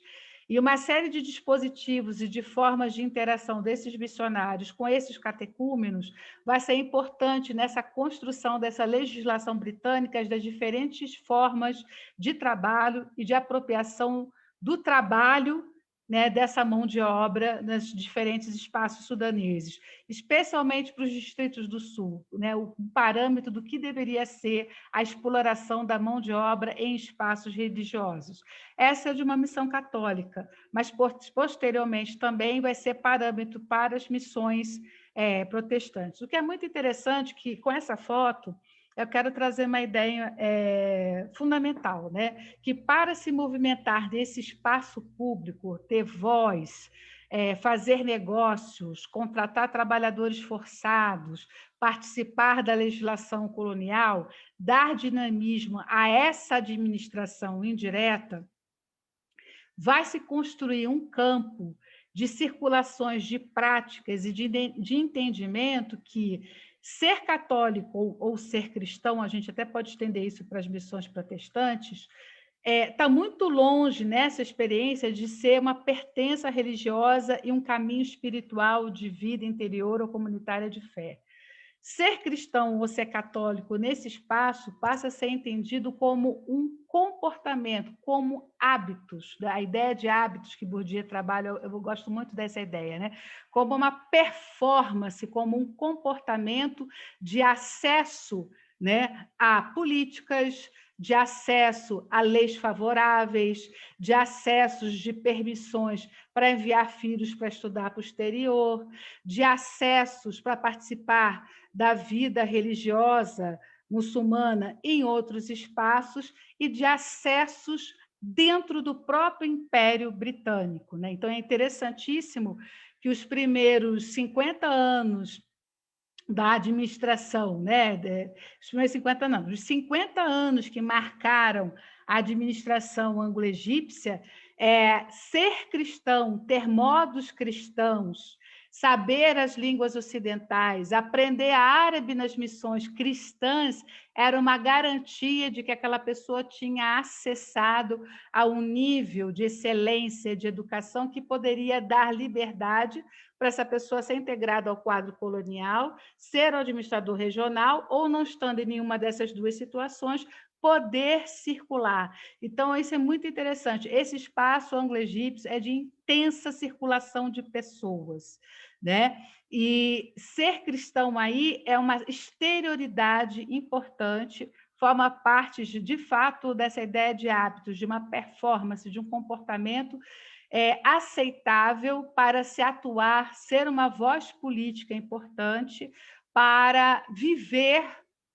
E uma série de dispositivos e de formas de interação desses missionários com esses catecúmenos vai ser importante nessa construção dessa legislação britânica das diferentes formas de trabalho e de apropriação do trabalho, né, dessa mão de obra nos diferentes espaços sudaneses, especialmente para os distritos do sul, né, o parâmetro do que deveria ser a exploração da mão de obra em espaços religiosos. Essa é de uma missão católica, mas posteriormente também vai ser parâmetro para as missões protestantes. O que é muito interessante que, com essa foto, eu quero trazer uma ideia fundamental, né? Que para se movimentar nesse espaço público, ter voz, fazer negócios, contratar trabalhadores forçados, participar da legislação colonial, dar dinamismo a essa administração indireta, vai se construir um campo de circulações de práticas e de entendimento que ser católico ou ser cristão, a gente até pode estender isso para as missões protestantes, está muito longe nessa experiência de ser uma pertença religiosa e um caminho espiritual de vida interior ou comunitária de fé. Ser cristão ou ser católico nesse espaço passa a ser entendido como um comportamento, como hábitos, a ideia de hábitos que Bourdieu trabalha, eu gosto muito dessa ideia, né? Como uma performance, como um comportamento de acesso, né, a políticas, de acesso a leis favoráveis, de acessos de permissões para enviar filhos para estudar para o exterior, de acessos para participar da vida religiosa muçulmana em outros espaços e de acessos dentro do próprio Império Britânico, né? Então, é interessantíssimo que os primeiros 50 anos da administração, né? Os primeiros 50 anos, os 50 anos que marcaram a administração anglo-egípcia, ser cristão, ter modos cristãos, saber as línguas ocidentais, aprender árabe nas missões cristãs, era uma garantia de que aquela pessoa tinha acessado a um nível de excelência de educação que poderia dar liberdade para essa pessoa ser integrada ao quadro colonial, ser o administrador regional, ou, não estando em nenhuma dessas duas situações, poder circular. Então, isso é muito interessante. Esse espaço anglo-egípcio é de intensa circulação de pessoas, né? E ser cristão aí é uma exterioridade importante, forma parte, de fato, dessa ideia de hábitos, de uma performance, de um comportamento aceitável para se atuar, ser uma voz política importante para viver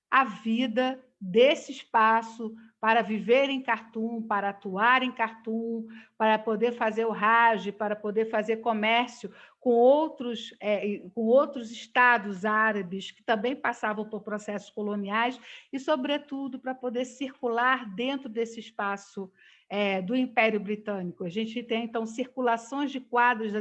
a vida desse espaço, para viver em Khartoum, para atuar em Khartoum, para poder fazer o Hajj, para poder fazer comércio com outros estados árabes que também passavam por processos coloniais e, sobretudo, para poder circular dentro desse espaço do Império Britânico. A gente tem, então, circulações de quadros de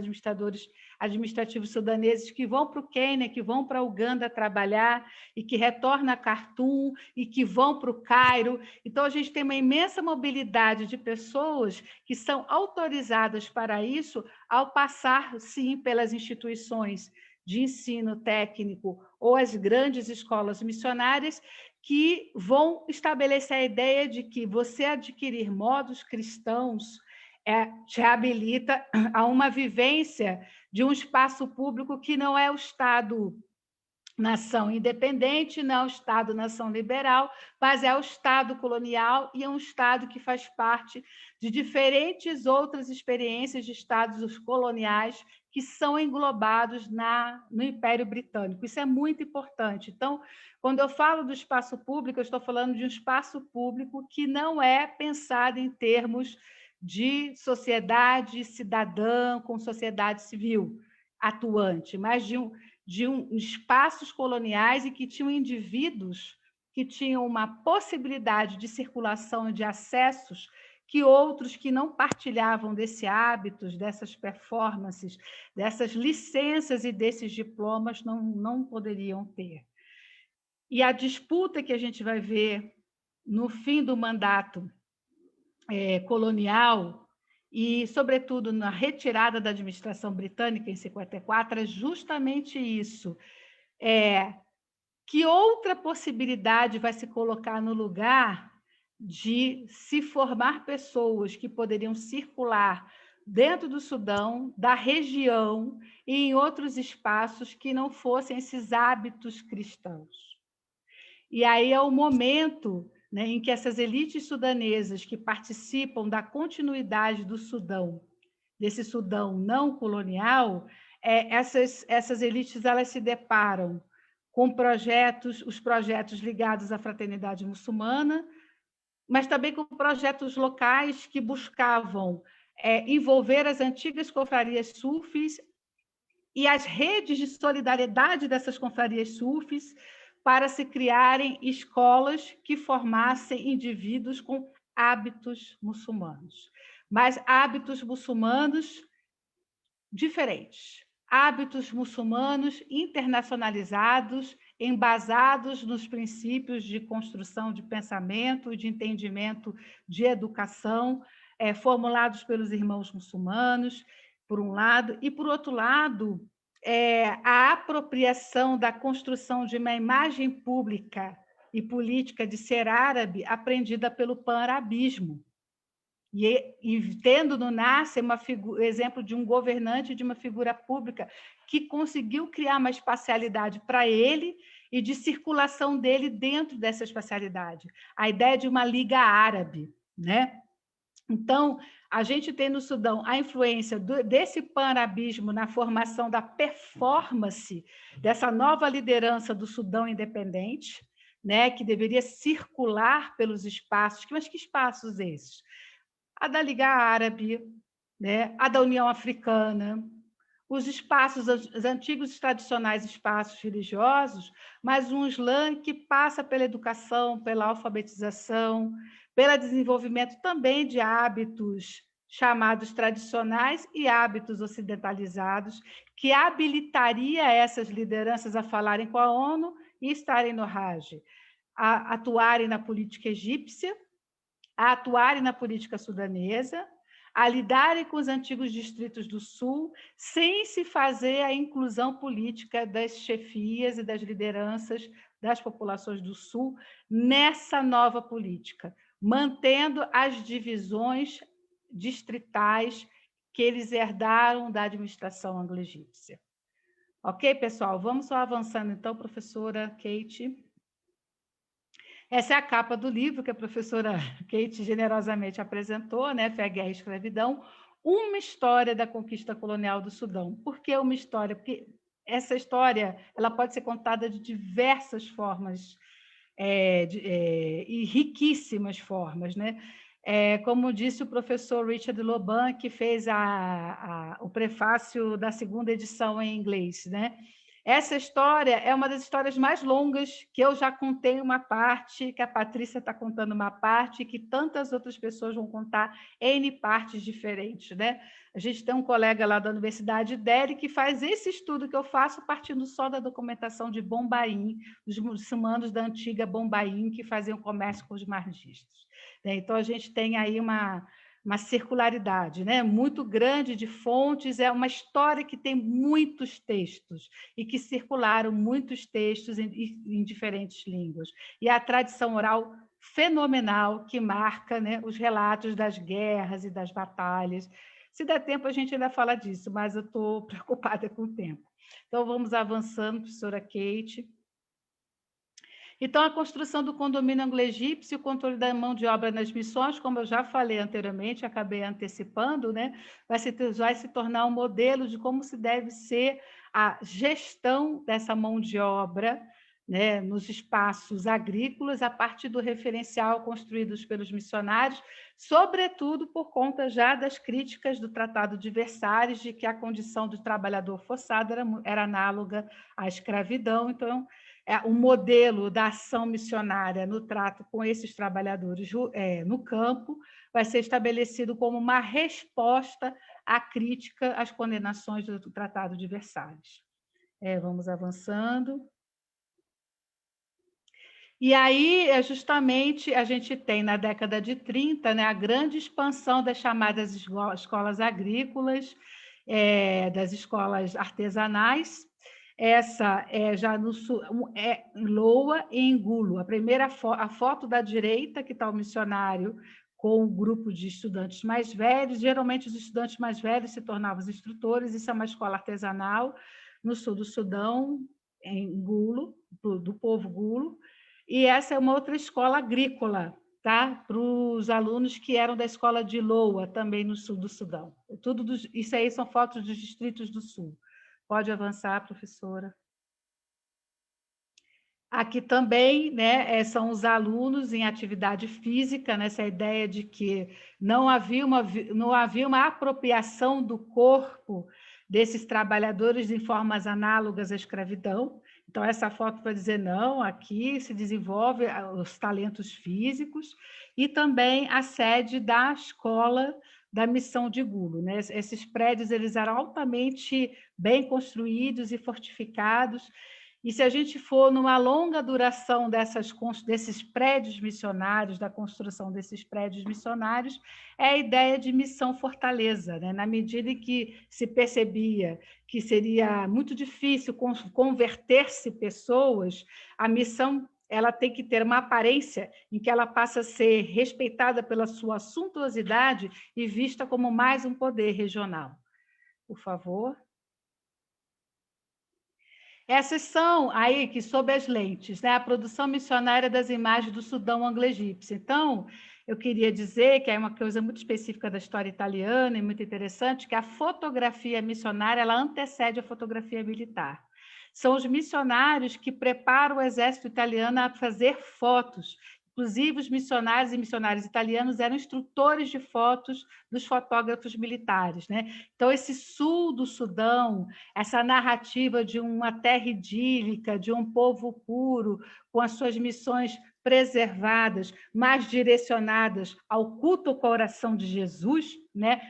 administrativos sudaneses que vão para o Quênia, que vão para a Uganda trabalhar e que retornam a Khartoum e que vão para o Cairo. Então, a gente tem uma imensa mobilidade de pessoas que são autorizadas para isso ao passar, sim, pelas instituições de ensino técnico ou as grandes escolas missionárias, que vão estabelecer a ideia de que você adquirir modos cristãos te habilita a uma vivência de um espaço público que não é o Estado-nação independente, não é o Estado-nação liberal, mas é o Estado colonial e é um Estado que faz parte de diferentes outras experiências de Estados coloniais que são englobados no Império Britânico. Isso é muito importante. Então, quando eu falo do espaço público, eu estou falando de um espaço público que não é pensado em termos de sociedade cidadã com sociedade civil atuante, mas de espaços coloniais e que tinham indivíduos que tinham uma possibilidade de circulação e de acessos que outros que não partilhavam desse hábitos, dessas performances, dessas licenças e desses diplomas não poderiam ter. E a disputa que a gente vai ver no fim do mandato colonial e, sobretudo, na retirada da administração britânica em 54, é justamente isso. Que outra possibilidade vai se colocar no lugar de se formar pessoas que poderiam circular dentro do Sudão, da região e em outros espaços que não fossem esses hábitos cristãos. E aí é o momento, né, em que essas elites sudanesas que participam da continuidade do Sudão, desse Sudão não colonial, essas elites elas se deparam com os projetos ligados à fraternidade muçulmana, mas também com projetos locais que buscavam envolver as antigas confrarias sufis e as redes de solidariedade dessas confrarias sufis para se criarem escolas que formassem indivíduos com hábitos muçulmanos, mas hábitos muçulmanos diferentes, hábitos muçulmanos internacionalizados, embasados nos princípios de construção de pensamento, de entendimento, de educação, formulados pelos irmãos muçulmanos, por um lado, e, por outro lado, a apropriação da construção de uma imagem pública e política de ser árabe aprendida pelo pan-arabismo. E tendo no Nasser exemplo de um governante, de uma figura pública que conseguiu criar uma espacialidade para ele e de circulação dele dentro dessa espacialidade. A ideia de uma Liga Árabe, né? Então, a gente tem no Sudão a influência desse pan-arabismo na formação da performance dessa nova liderança do Sudão independente, né, que deveria circular pelos espaços. Mas que espaços esses? A da Liga Árabe, né, a da União Africana, os espaços, os antigos tradicionais espaços religiosos, mas um Islã que passa pela educação, pela alfabetização, pelo desenvolvimento também de hábitos chamados tradicionais e hábitos ocidentalizados, que habilitaria essas lideranças a falarem com a ONU e estarem no Hajj, a atuarem na política egípcia, a atuarem na política sudanesa, a lidarem com os antigos distritos do Sul, sem se fazer a inclusão política das chefias e das lideranças das populações do Sul nessa nova política, mantendo as divisões distritais que eles herdaram da administração anglo-egípcia. Ok, pessoal? Vamos só avançando, então, professora Kate. Essa é a capa do livro que a professora Kate generosamente apresentou, né? Fé, Guerra e Escravidão, uma história da conquista colonial do Sudão. Por que uma história? Porque essa história ela pode ser contada de diversas formas e riquíssimas formas, né? Como disse o professor Richard Loban, que fez o prefácio da segunda edição em inglês, né? Essa história é uma das histórias mais longas, que eu já contei uma parte, que a Patrícia está contando uma parte, que tantas outras pessoas vão contar N partes diferentes, né? A gente tem um colega lá da Universidade dele que faz esse estudo que eu faço partindo só da documentação de Bombaim, dos muçulmanos da antiga Bombaim, que faziam comércio com os margistas. Então, a gente tem aí uma circularidade, né, muito grande de fontes, é uma história que tem muitos textos e que circularam muitos textos em diferentes línguas. E a tradição oral fenomenal que marca, né, os relatos das guerras e das batalhas. Se der tempo, a gente ainda fala disso, mas eu estou preocupada com o tempo. Então, vamos avançando, professora Kate. Então, a construção do condomínio anglo-egípcio, o controle da mão de obra nas missões, como eu já falei anteriormente, acabei antecipando, né? vai se tornar um modelo de como se deve ser a gestão dessa mão de obra, né, nos espaços agrícolas, a partir do referencial construídos pelos missionários, sobretudo por conta já das críticas do Tratado de Versalhes, de que a condição do trabalhador forçado era análoga à escravidão. Então, o modelo da ação missionária no trato com esses trabalhadores no campo vai ser estabelecido como uma resposta à crítica às condenações do Tratado de Versalhes. Vamos avançando. E aí, justamente, a gente tem, na década de 30, né, a grande expansão das chamadas escolas agrícolas, das escolas artesanais. Essa é já no sul, em Loa e em Gulo. A primeira a foto da direita, que está o missionário com um grupo de estudantes mais velhos. Geralmente, os estudantes mais velhos se tornavam os instrutores. Isso é uma escola artesanal no sul do Sudão, em Gulo, do povo Gulo. E essa é uma outra escola agrícola, tá? Para os alunos que eram da escola de Loa, também no sul do Sudão. Isso aí são fotos dos distritos do sul. Pode avançar, professora. Aqui também, né, são os alunos em atividade física, nessa ideia de que não havia uma apropriação do corpo desses trabalhadores em formas análogas à escravidão. Então, essa foto vai dizer, não, aqui se desenvolve os talentos físicos e também a sede da escola da missão de Gulo, né? Esses prédios eles eram altamente bem construídos e fortificados. E se a gente for numa longa duração desses prédios missionários, da construção desses prédios missionários, é a ideia de missão fortaleza, né? Na medida em que se percebia que seria muito difícil converter-se pessoas, a missão ela tem que ter uma aparência em que ela passa a ser respeitada pela sua suntuosidade e vista como mais um poder regional. Por favor. Essas são aí que sob as lentes, né, a produção missionária das imagens do Sudão anglo-egípcio. Então, eu queria dizer que é uma coisa muito específica da história italiana e muito interessante, que a fotografia missionária ela antecede a fotografia militar. São os missionários que preparam o exército italiano a fazer fotos. Inclusive, os missionários e missionárias italianos eram instrutores de fotos dos fotógrafos militares, né? Então, esse sul do Sudão, essa narrativa de uma terra idílica, de um povo puro, com as suas missões preservadas, mais direcionadas ao culto ao coração de Jesus, né?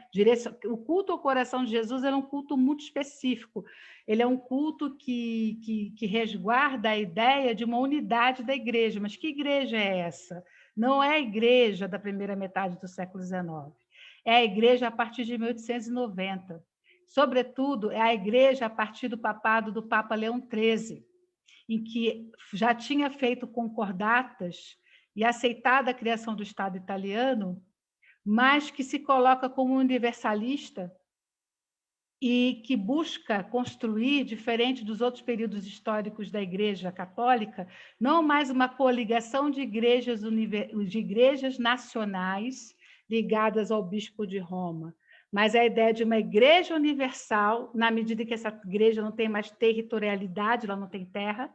O culto ao coração de Jesus era um culto muito específico. Ele é um culto que resguarda a ideia de uma unidade da igreja. Mas que igreja é essa? Não é a igreja da primeira metade do século XIX. É a igreja a partir de 1890. Sobretudo, é a igreja a partir do papado do Papa Leão XIII, em que já tinha feito concordatas e aceitado a criação do Estado italiano, mas que se coloca como universalista e que busca construir, diferente dos outros períodos históricos da Igreja Católica, não mais uma coligação de igrejas nacionais ligadas ao Bispo de Roma, mas a ideia de uma igreja universal, na medida que essa igreja não tem mais territorialidade, ela não tem terra,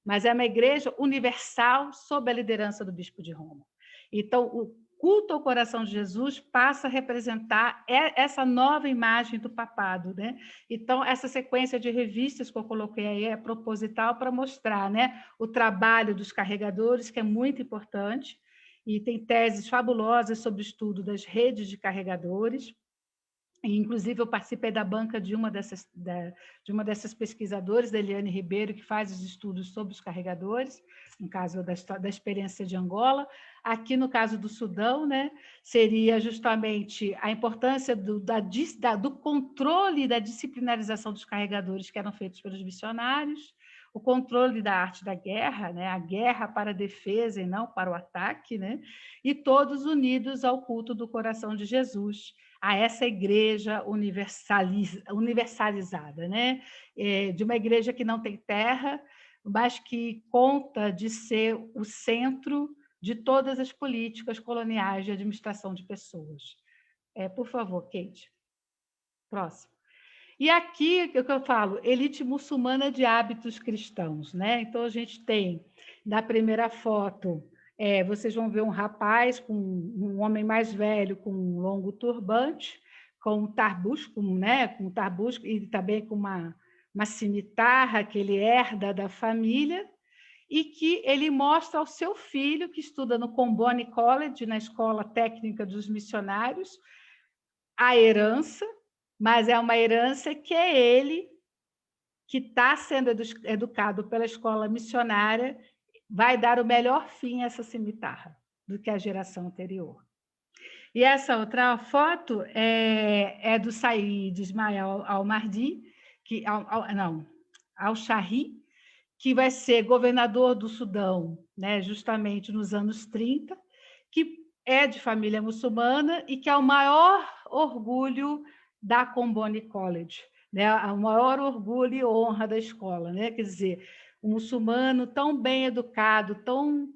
mas é uma igreja universal sob a liderança do bispo de Roma. Então, o culto ao coração de Jesus passa a representar essa nova imagem do papado, né? Então, essa sequência de revistas que eu coloquei aí é proposital para mostrar, né, o trabalho dos carregadores, que é muito importante, e tem teses fabulosas sobre o estudo das redes de carregadores. Inclusive, eu participei da banca de uma dessas pesquisadoras, da Eliane Ribeiro, que faz os estudos sobre os carregadores, no caso da experiência de Angola. Aqui, no caso do Sudão, né, seria justamente a importância do controle e da disciplinarização dos carregadores que eram feitos pelos missionários, o controle da arte da guerra, né, a guerra para a defesa e não para o ataque, né, e todos unidos ao culto do coração de Jesus, a essa igreja universalizada, né? De uma igreja que não tem terra, mas que conta de ser o centro de todas as políticas coloniais de administração de pessoas. Por favor, Kate. Próximo. E aqui, o que eu falo, elite muçulmana de hábitos cristãos, né? Então, a gente tem, na primeira foto, vocês vão ver um rapaz, um homem mais velho, com um longo turbante, com um tarbusco, né? Com um tarbusco e também com uma cimitarra que ele herda da família, e que ele mostra ao seu filho, que estuda no Combone College, na Escola Técnica dos Missionários, a herança, mas é uma herança que é ele, que está sendo educado pela escola missionária, vai dar o melhor fim a essa cimitarra do que a geração anterior. E essa outra foto é do Said Ismail al-Mahdi, al-Shari, que vai ser governador do Sudão, né, justamente nos anos 30, que é de família muçulmana e que é o maior orgulho da Combone College, né, o maior orgulho e honra da escola, né? Quer dizer, um muçulmano tão bem educado, tão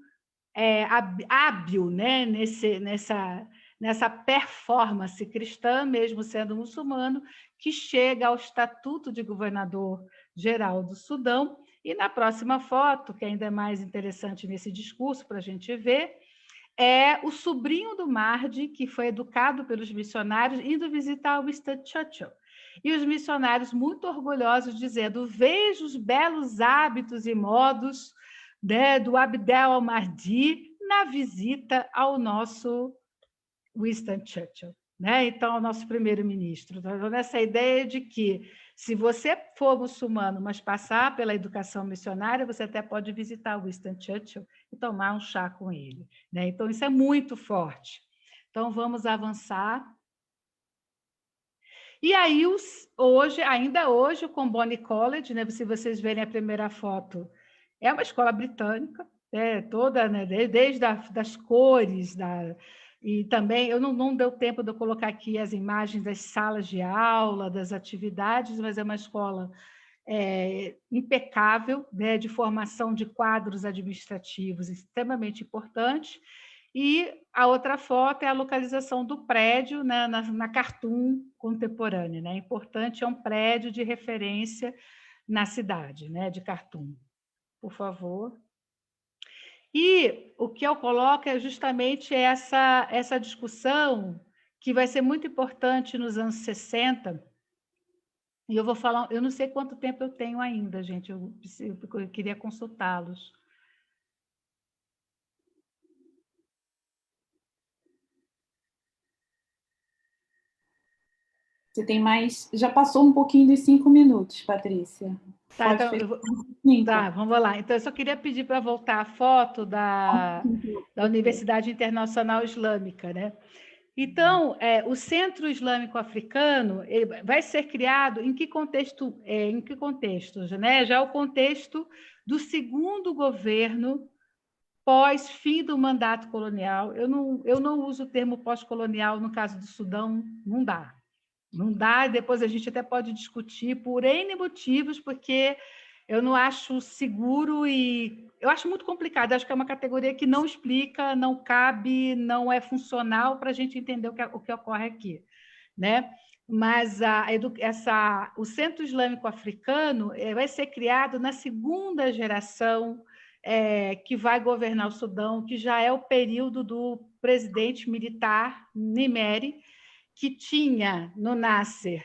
hábil, né, nessa performance cristã, mesmo sendo muçulmano, que chega ao estatuto de governador-geral do Sudão. E na próxima foto, que ainda é mais interessante nesse discurso para a gente ver, é o sobrinho do Mahdi, que foi educado pelos missionários, indo visitar Winston Churchill. E os missionários, muito orgulhosos, dizendo: veja os belos hábitos e modos, né, do Abdel al-Mahdi na visita ao nosso Winston Churchill, né? Então, ao nosso primeiro-ministro. Então, nessa ideia de que, se você for muçulmano, mas passar pela educação missionária, você até pode visitar Winston Churchill e tomar um chá com ele, né? Então, isso é muito forte. Então, vamos avançar. E aí, ainda hoje, o Combone College, né, se vocês verem a primeira foto, é uma escola britânica, toda, né, desde das cores, e também, não deu tempo de eu colocar aqui as imagens das salas de aula, das atividades, mas é uma escola impecável, né, de formação de quadros administrativos extremamente importante. E a outra foto é a localização do prédio, né, na Khartoum contemporânea, né? Importante, é um prédio de referência na cidade, né, de Khartoum. Por favor. E o que eu coloco é justamente essa discussão que vai ser muito importante nos anos 60. E eu vou falar, eu não sei quanto tempo eu tenho ainda, gente, eu queria consultá-los. Você tem mais... Já passou um pouquinho dos 5 minutos, Patrícia. Tá, então, tá, vamos lá. Então, eu só queria pedir para voltar a foto da Universidade Internacional Islâmica, né? Então, o Centro Islâmico Africano vai ser criado em que contexto? Em que contextos, né? Já o contexto do segundo governo pós-fim do mandato colonial. Eu não uso o termo pós-colonial no caso do Sudão, não dá. Não dá, depois a gente até pode discutir por N motivos, porque eu não acho seguro e eu acho muito complicado. Acho que é uma categoria que não explica, não cabe, não é funcional para a gente entender o que ocorre aqui, né? mas o Centro Islâmico Africano vai ser criado na segunda geração que vai governar o Sudão, que já é o período do presidente militar Nimeri, que tinha no Nasser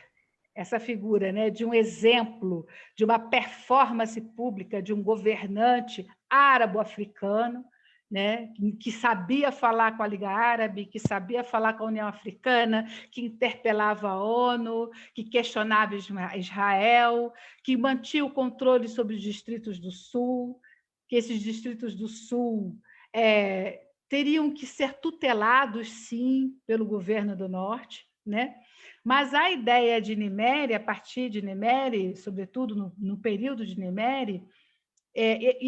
essa figura, né, de um exemplo, de uma performance pública, de um governante árabo-africano, né, que sabia falar com a Liga Árabe, que sabia falar com a União Africana, que interpelava a ONU, que questionava Israel, que mantinha o controle sobre os distritos do Sul, que esses distritos do Sul teriam que ser tutelados, sim, pelo governo do Norte, né? Mas a ideia de Nimeri, a partir de Nimeri, sobretudo no período de Nimeri,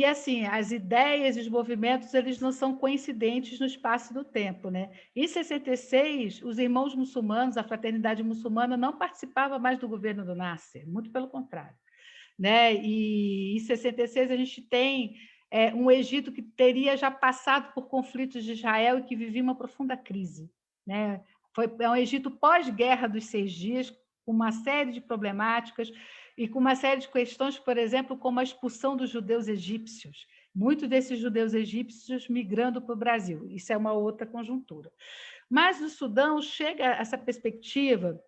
assim, as ideias e os movimentos eles não são coincidentes no espaço do tempo, né? Em 66, os irmãos muçulmanos, a fraternidade muçulmana, não participava mais do governo do Nasser, muito pelo contrário, né? E em 66 a gente tem um Egito que teria já passado por conflitos de Israel e que vivia uma profunda crise, né? É um Egito pós-guerra dos 6 dias, com uma série de problemáticas e com uma série de questões, por exemplo, como a expulsão dos judeus egípcios. Muitos desses judeus egípcios migrando para o Brasil. Isso é uma outra conjuntura. Mas no Sudão chega essa perspectiva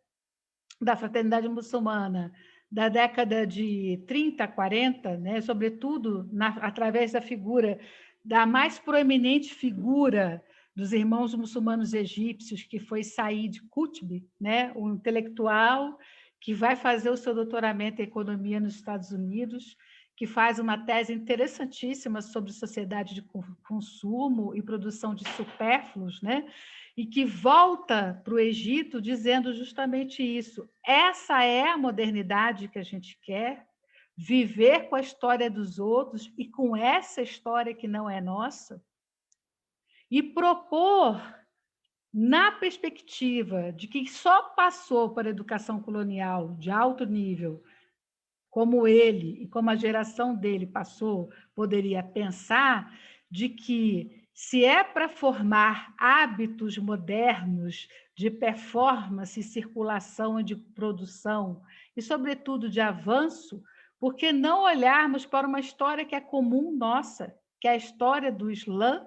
da fraternidade muçulmana da década de 30, 40, né, sobretudo através da figura, da mais proeminente figura dos irmãos muçulmanos egípcios, que foi Said Qutb, né, um intelectual que vai fazer o seu doutoramento em economia nos Estados Unidos, que faz uma tese interessantíssima sobre sociedade de consumo e produção de supérfluos, né, e que volta para o Egito dizendo justamente isso. Essa é a modernidade que a gente quer, viver com a história dos outros e com essa história que não é nossa, e propor, na perspectiva de quem só passou por educação colonial de alto nível, como ele e como a geração dele passou, poderia pensar, de que se é para formar hábitos modernos de performance, circulação e de produção, e, sobretudo, de avanço, por que não olharmos para uma história que é comum nossa, que é a história do Islã,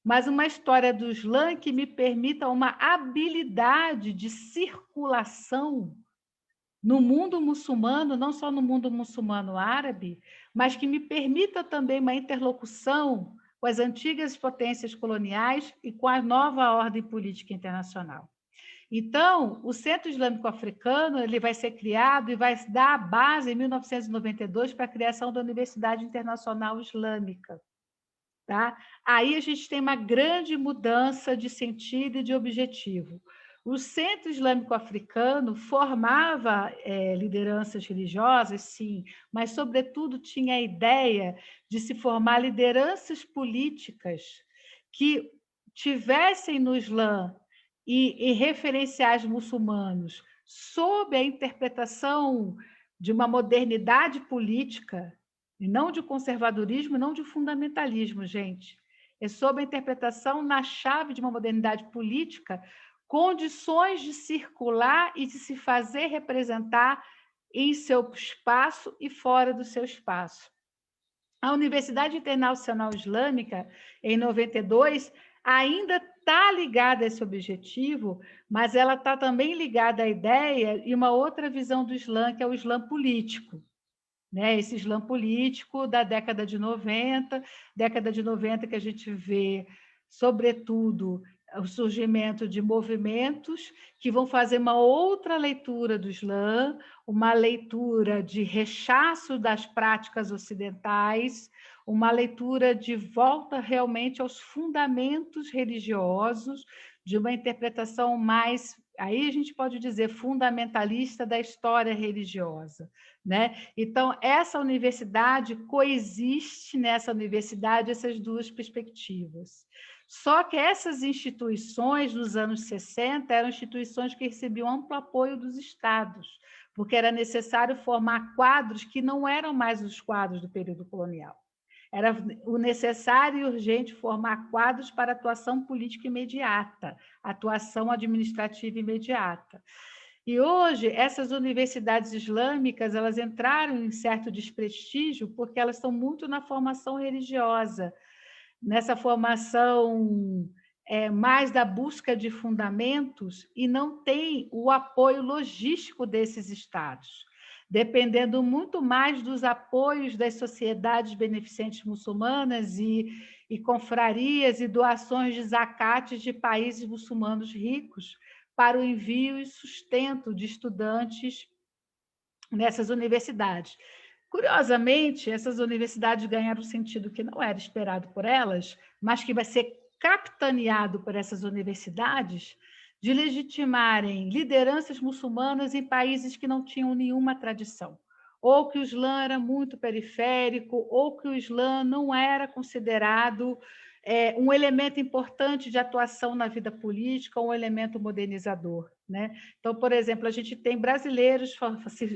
mas uma história do Islã que me permita uma habilidade de circulação no mundo muçulmano, não só no mundo muçulmano árabe, mas que me permita também uma interlocução com as antigas potências coloniais e com a nova ordem política internacional. Então, o Centro Islâmico Africano ele vai ser criado e vai dar a base, em 1992, para a criação da Universidade Internacional Islâmica. Tá? Aí a gente tem uma grande mudança de sentido e de objetivo. O Centro Islâmico Africano formava lideranças religiosas, sim, mas, sobretudo, tinha a ideia de se formar lideranças políticas que tivessem no Islã e referenciais muçulmanos sob a interpretação de uma modernidade política, e não de conservadorismo, não de fundamentalismo, gente. É sob a interpretação na chave de uma modernidade política, condições de circular e de se fazer representar em seu espaço e fora do seu espaço. A Universidade Internacional Islâmica, em 92, ainda está ligada a esse objetivo, mas ela está também ligada à ideia e uma outra visão do Islã, que é o Islã político. Né? Esse Islã político da década de 90 que a gente vê, sobretudo, o surgimento de movimentos que vão fazer uma outra leitura do Islã, uma leitura de rechaço das práticas ocidentais, uma leitura de volta realmente aos fundamentos religiosos, de uma interpretação mais, aí a gente pode dizer, fundamentalista da história religiosa. Né? Então, essa universidade coexiste nessa universidade essas duas perspectivas. Só que essas instituições, nos anos 60, eram instituições que recebiam amplo apoio dos estados, porque era necessário formar quadros que não eram mais os quadros do período colonial. Era o necessário e urgente formar quadros para atuação política imediata, atuação administrativa imediata. E hoje, essas universidades islâmicas, elas entraram em certo desprestígio porque elas estão muito na formação religiosa, nessa formação mais da busca de fundamentos, e não tem o apoio logístico desses estados, dependendo muito mais dos apoios das sociedades beneficentes muçulmanas e confrarias e doações de zacates de países muçulmanos ricos para o envio e sustento de estudantes nessas universidades. Curiosamente, essas universidades ganharam um sentido que não era esperado por elas, mas que vai ser capitaneado por essas universidades, de legitimarem lideranças muçulmanas em países que não tinham nenhuma tradição, ou que o Islã era muito periférico, ou que o Islã não era considerado um elemento importante de atuação na vida política, um elemento modernizador, né? Então, por exemplo, a gente tem brasileiros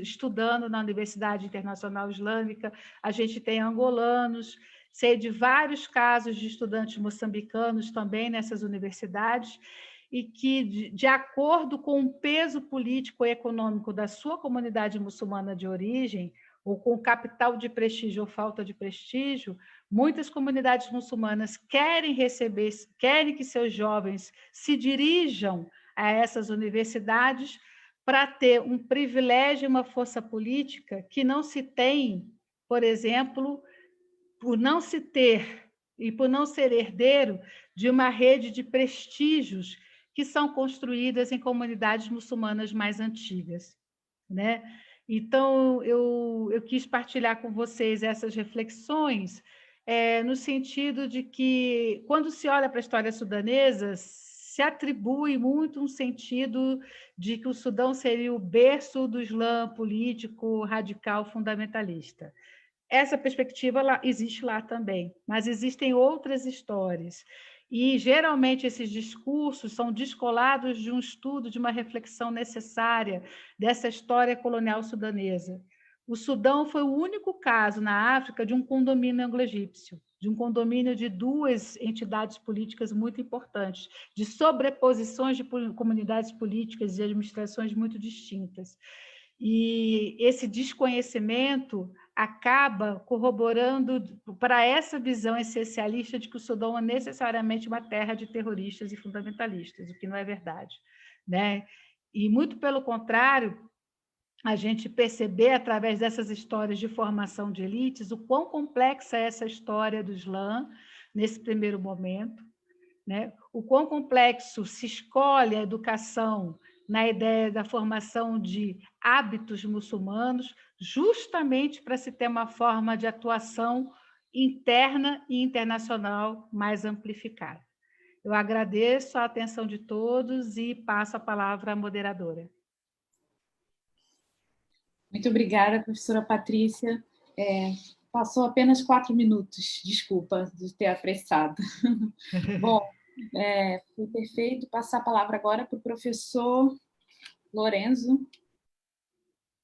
estudando na Universidade Internacional Islâmica, a gente tem angolanos, sei de vários casos de estudantes moçambicanos também nessas universidades, e que, de acordo com o peso político e econômico da sua comunidade muçulmana de origem, ou com capital de prestígio ou falta de prestígio, muitas comunidades muçulmanas querem que seus jovens se dirijam a essas universidades para ter um privilégio e uma força política que não se tem, por exemplo, por não se ter e por não ser herdeiro de uma rede de prestígios que são construídas em comunidades muçulmanas mais antigas, né? Então, eu quis partilhar com vocês essas reflexões, no sentido de que, quando se olha para a história sudanesa, se atribui muito um sentido de que o Sudão seria o berço do Islã político radical fundamentalista. Essa perspectiva existe lá também, mas existem outras histórias. E, geralmente, esses discursos são descolados de um estudo, de uma reflexão necessária dessa história colonial sudanesa. O Sudão foi o único caso na África de um condomínio anglo-egípcio, de um condomínio de duas entidades políticas muito importantes, de sobreposições de comunidades políticas e administrações muito distintas. E esse desconhecimento acaba corroborando para essa visão essencialista de que o Sudão é necessariamente uma terra de terroristas e fundamentalistas, o que não é verdade, né? E, muito pelo contrário, a gente perceber, através dessas histórias de formação de elites, o quão complexa é essa história do Islã, nesse primeiro momento, né? O quão complexo se escolhe a educação na ideia da formação de hábitos muçulmanos, justamente para se ter uma forma de atuação interna e internacional mais amplificada. Eu agradeço a atenção de todos e passo a palavra à moderadora. Muito obrigada, professora Patrícia. Passou apenas 4 minutos, desculpa de ter apressado. Bom, foi perfeito. Passar a palavra agora para o professor Lorenzo.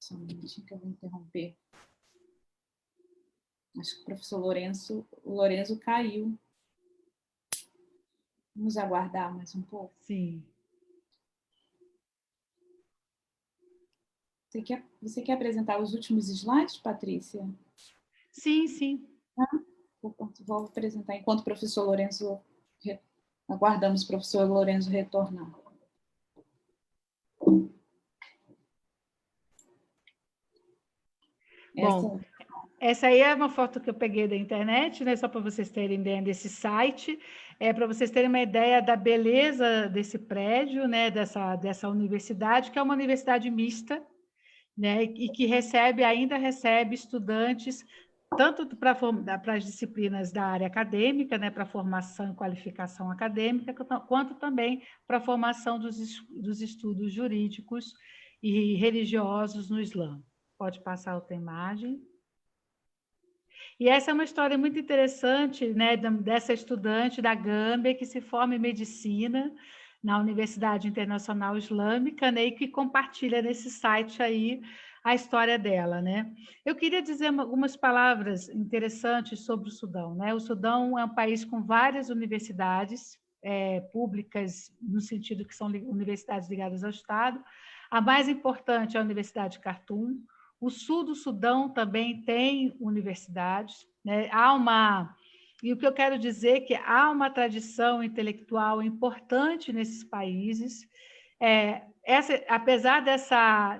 Só um minutinho que eu vou interromper. Acho que o professor Lorenzo caiu. Vamos aguardar mais um pouco? Sim. Você quer apresentar os últimos slides, Patrícia? Sim, sim. Vou apresentar enquanto o professor Lorenzo... Aguardamos o professor Lorenzo retornar. Bom, essa aí é uma foto que eu peguei da internet, né? Só para vocês terem ideia desse site, para vocês terem uma ideia da beleza desse prédio, né? Dessa universidade, que é uma universidade mista, né? E que ainda recebe estudantes tanto para as disciplinas da área acadêmica, né? Para formação e qualificação acadêmica, quanto também para a formação dos estudos jurídicos e religiosos no Islã. Pode passar outra imagem. E essa é uma história muito interessante, né, dessa estudante da Gâmbia que se forma em medicina na Universidade Internacional Islâmica, né, e que compartilha nesse site aí a história dela, né? Eu queria dizer algumas palavras interessantes sobre o Sudão, né? O Sudão é um país com várias universidades públicas, no sentido que são universidades ligadas ao Estado, A mais importante é a Universidade de Khartoum. O sul do Sudão também tem universidades, né? E o que eu quero dizer é que há uma tradição intelectual importante nesses países. Apesar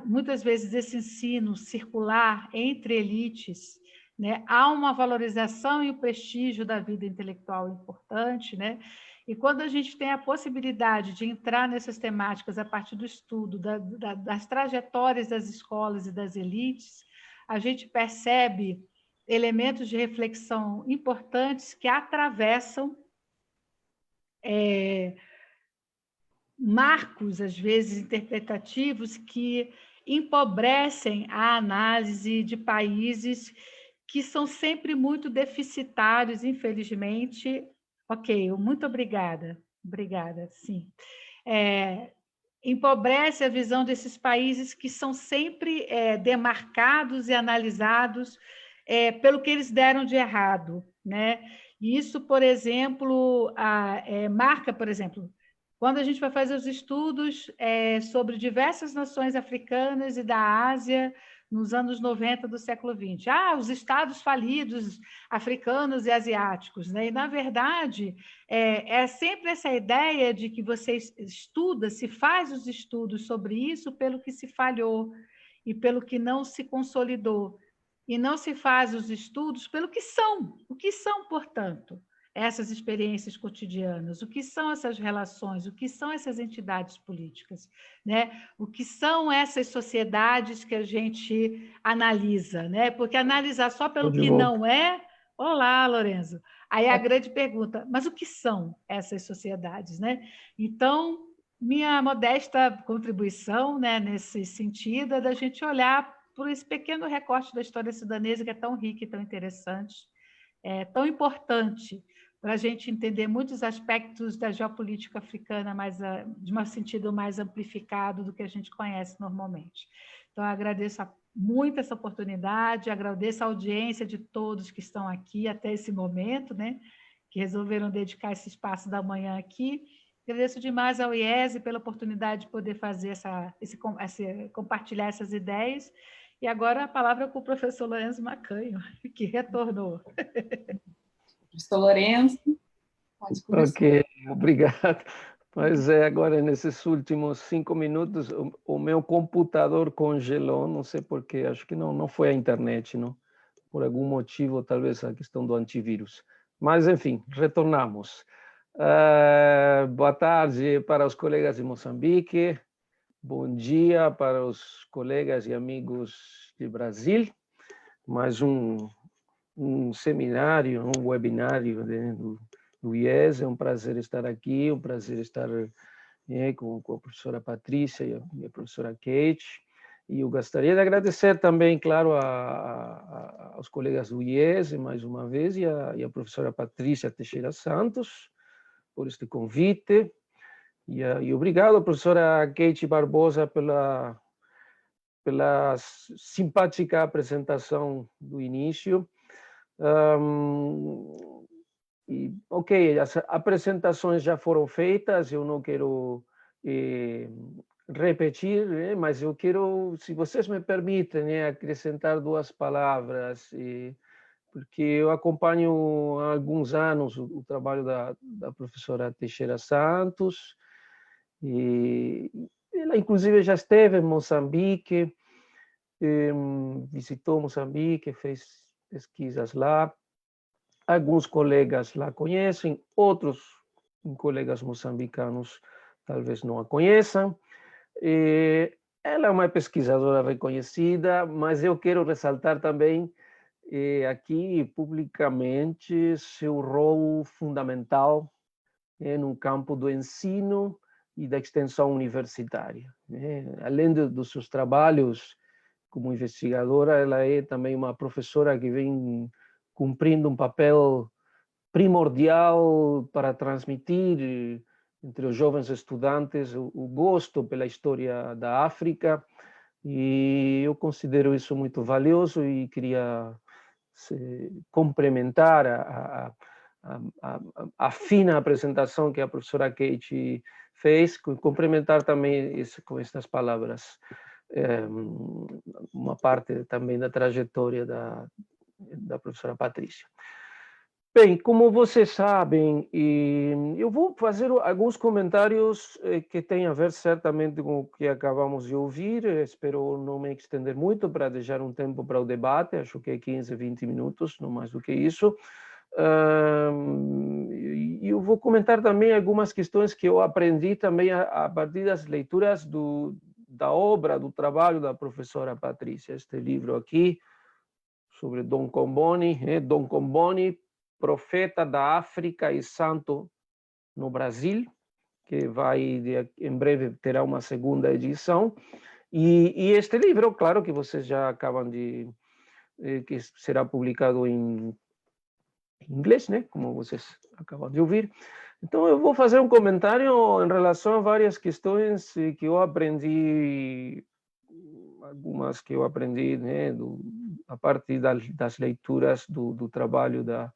muitas vezes, desse ensino circular entre elites, né, há uma valorização e o prestígio da vida intelectual importante, né? E quando a gente tem a possibilidade de entrar nessas temáticas a partir do estudo das trajetórias das escolas e das elites, a gente percebe elementos de reflexão importantes que atravessam marcos, às vezes, interpretativos que empobrecem a análise de países que são sempre muito deficitários, infelizmente. Ok, muito obrigada. Obrigada, sim. Empobrece a visão desses países que são sempre demarcados e analisados pelo que eles deram de errado, né? E isso, por exemplo, marca, por exemplo, quando a gente vai fazer os estudos sobre diversas nações africanas e da Ásia nos anos 90 do século XX. Os estados falidos africanos e asiáticos, né? E, na verdade, é sempre essa ideia de que você estuda, se faz os estudos sobre isso pelo que se falhou e pelo que não se consolidou. E não se faz os estudos pelo que são. O que são, portanto, essas experiências cotidianas, o que são essas relações, o que são essas entidades políticas, né? O que são essas sociedades que a gente analisa, né? Porque analisar só pelo que não é... Olá, Lorenzo. Aí a grande pergunta, mas o que são essas sociedades, né? Então, minha modesta contribuição, né, nesse sentido é da gente olhar por esse pequeno recorte da história sudanesa que é tão rica e tão interessante, tão importante para a gente entender muitos aspectos da geopolítica africana de um sentido mais amplificado do que a gente conhece normalmente. Então, eu agradeço muito essa oportunidade, agradeço a audiência de todos que estão aqui até esse momento, né, que resolveram dedicar esse espaço da manhã aqui. Agradeço demais ao IESE pela oportunidade de poder fazer compartilhar essas ideias. E agora a palavra é com o professor Lorenzo Macanho, que retornou. Professor Lorenzo, pode começar. Ok, obrigado. Mas agora, nesses últimos 5 minutos, o meu computador congelou, não sei porquê, acho que não foi a internet, não? Por algum motivo, talvez a questão do antivírus. Mas, enfim, retornamos. Boa tarde para os colegas de Moçambique, bom dia para os colegas e amigos de Brasil. Mais um seminário, um webinário do IES, é um prazer estar aqui, um prazer estar com a professora Patrícia e a professora Kate. E eu gostaria de agradecer também, claro, aos colegas do IES, mais uma vez, e a professora Patrícia Teixeira Santos, por este convite. E obrigado, professora Kate Barbosa, pela simpática apresentação do início. Ok, as apresentações já foram feitas, eu não quero repetir, né, mas eu quero, se vocês me permitem, né, acrescentar 2 palavras, porque eu acompanho há alguns anos o trabalho da professora Teixeira Santos, e ela inclusive já esteve em Moçambique, visitou Moçambique, fez pesquisas lá. Alguns colegas lá conhecem, outros colegas moçambicanos talvez não a conheçam. Ela é uma pesquisadora reconhecida, mas eu quero ressaltar também aqui publicamente seu rol fundamental no campo do ensino e da extensão universitária. Além dos seus trabalhos como investigadora, ela é também uma professora que vem cumprindo um papel primordial para transmitir entre os jovens estudantes o gosto pela história da África, e eu considero isso muito valioso e queria complementar a fina apresentação que a professora Kate fez, complementar também isso, com estas palavras, uma parte também da trajetória da professora Patrícia. Bem, como vocês sabem, eu vou fazer alguns comentários que têm a ver certamente com o que acabamos de ouvir. Espero não me estender muito para deixar um tempo para o debate, acho que é 15, 20 minutos, não mais do que isso. Eu vou comentar também algumas questões que eu aprendi também a partir das leituras da obra, do trabalho da professora Patrícia. Este livro aqui, sobre Dom Comboni, Dom Comboni, profeta da África e santo no Brasil, que em breve terá uma segunda edição. E este livro, claro que vocês já acabam que será publicado em inglês, né? Como vocês acabam de ouvir. Então, eu vou fazer um comentário em relação a várias questões que eu aprendi, algumas que eu aprendi, né, a partir das leituras do trabalho da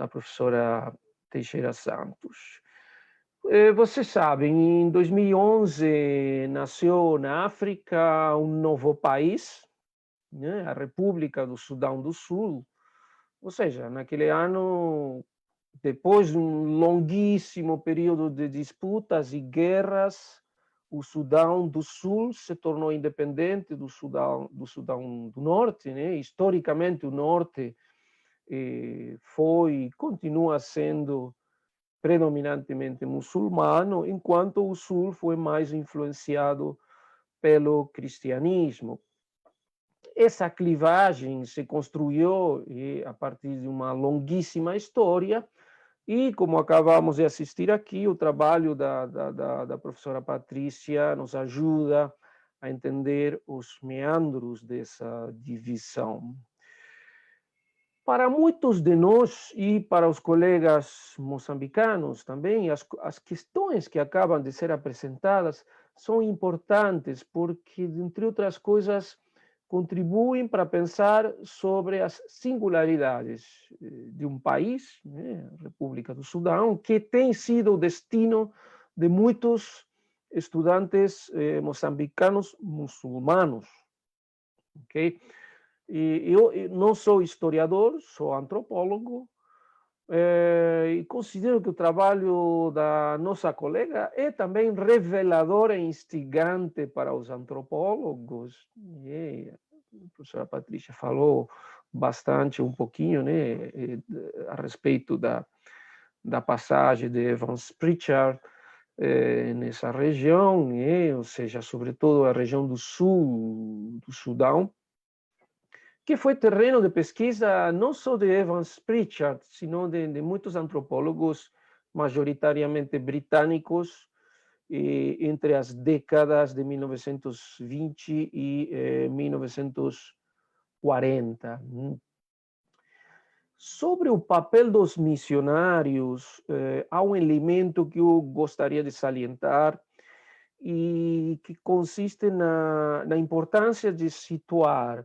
professora Teixeira Santos. Vocês sabem, em 2011 nasceu na África um novo país, né, a República do Sudão do Sul. Ou seja, naquele ano, depois de um longuíssimo período de disputas e guerras, o Sudão do Sul se tornou independente do Sudão do Norte, né? Historicamente, o Norte foi e continua sendo predominantemente muçulmano, enquanto o Sul foi mais influenciado pelo cristianismo. Essa clivagem se construiu a partir de uma longuíssima história e, como acabamos de assistir aqui, o trabalho da professora Patrícia nos ajuda a entender os meandros dessa divisão. Para muitos de nós e para os colegas moçambicanos também, as questões que acabam de ser apresentadas são importantes porque, entre outras coisas, contribuem para pensar sobre as singularidades de um país, né, a República do Sudão, que tem sido o destino de muitos estudantes moçambicanos muçulmanos. Okay? Eu não sou historiador, sou antropólogo, e considero que o trabalho da nossa colega é também revelador e instigante para os antropólogos. E a professora Patrícia falou bastante, um pouquinho, né, a respeito da passagem de Evans Pritchard nessa região, ou seja, sobretudo a região do sul do Sudão, que foi terreno de pesquisa não só de Evans Pritchard, sino de muitos antropólogos, majoritariamente britânicos, entre as décadas de 1920 e 1940. Sobre o papel dos missionários, há um elemento que eu gostaria de salientar e que consiste na importância de situar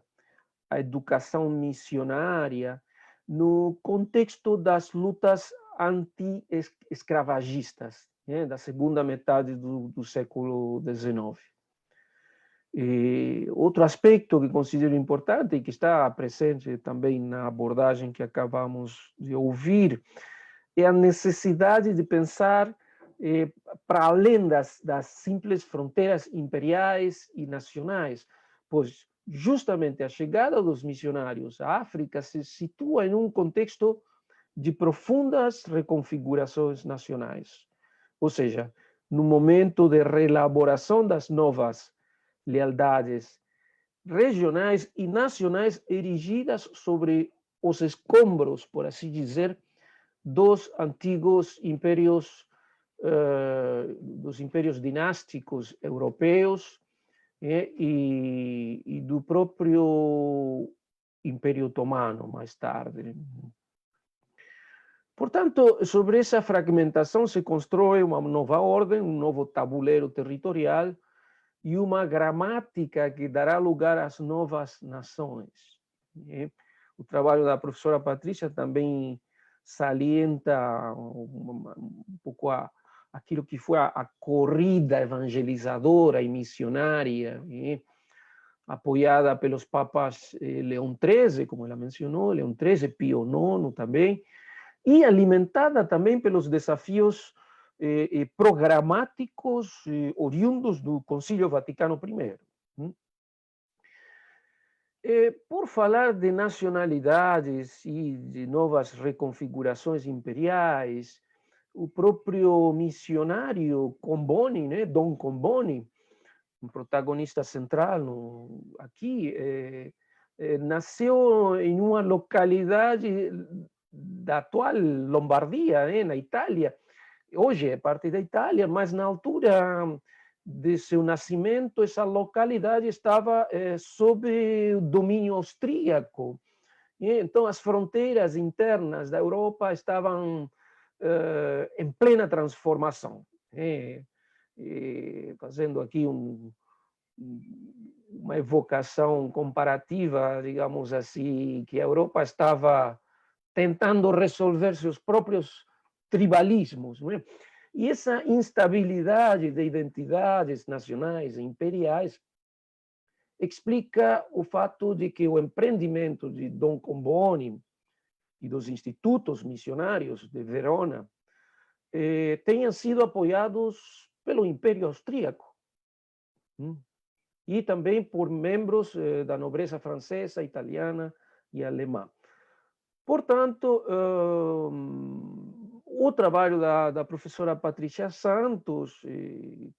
a educação missionária no contexto das lutas anti-escravagistas, né, da segunda metade do século XIX. Outro aspecto que considero importante e que está presente também na abordagem que acabamos de ouvir é a necessidade de pensar para além das simples fronteiras imperiais e nacionais, pois justamente a chegada dos missionários à África se situa em um contexto de profundas reconfigurações nacionais. Ou seja, no momento de reelaboração das novas lealdades regionais e nacionais erigidas sobre os escombros, por assim dizer, dos antigos impérios, dos impérios dinásticos europeus, e do próprio Império Otomano, mais tarde. Portanto, sobre essa fragmentação se constrói uma nova ordem, um novo tabuleiro territorial e uma gramática que dará lugar às novas nações. O trabalho da professora Patrícia também salienta um pouco aquilo que foi a corrida evangelizadora e missionária, apoiada pelos papas Leão XIII, como ela mencionou, Leão XIII, Pio IX também, e alimentada também pelos desafios programáticos oriundos do Concílio Vaticano I. Por falar de nacionalidades e de novas reconfigurações imperiais, o próprio missionário Comboni, né, Dom Comboni, um protagonista central aqui, nasceu em uma localidade da atual Lombardia, né, na Itália. Hoje é parte da Itália, mas na altura de seu nascimento, essa localidade estava sob o domínio austríaco. Então, as fronteiras internas da Europa estavam em plena transformação. Fazendo aqui uma evocação comparativa, digamos assim, que a Europa estava tentando resolver seus próprios tribalismos. Não é? E essa instabilidade de identidades nacionais e imperiais explica o fato de que o empreendimento de Dom Comboni e dos institutos missionários de Verona tenham sido apoiados pelo Império Austríaco e também por membros da nobreza francesa, italiana e alemã. Portanto, o trabalho da professora Patrícia Santos,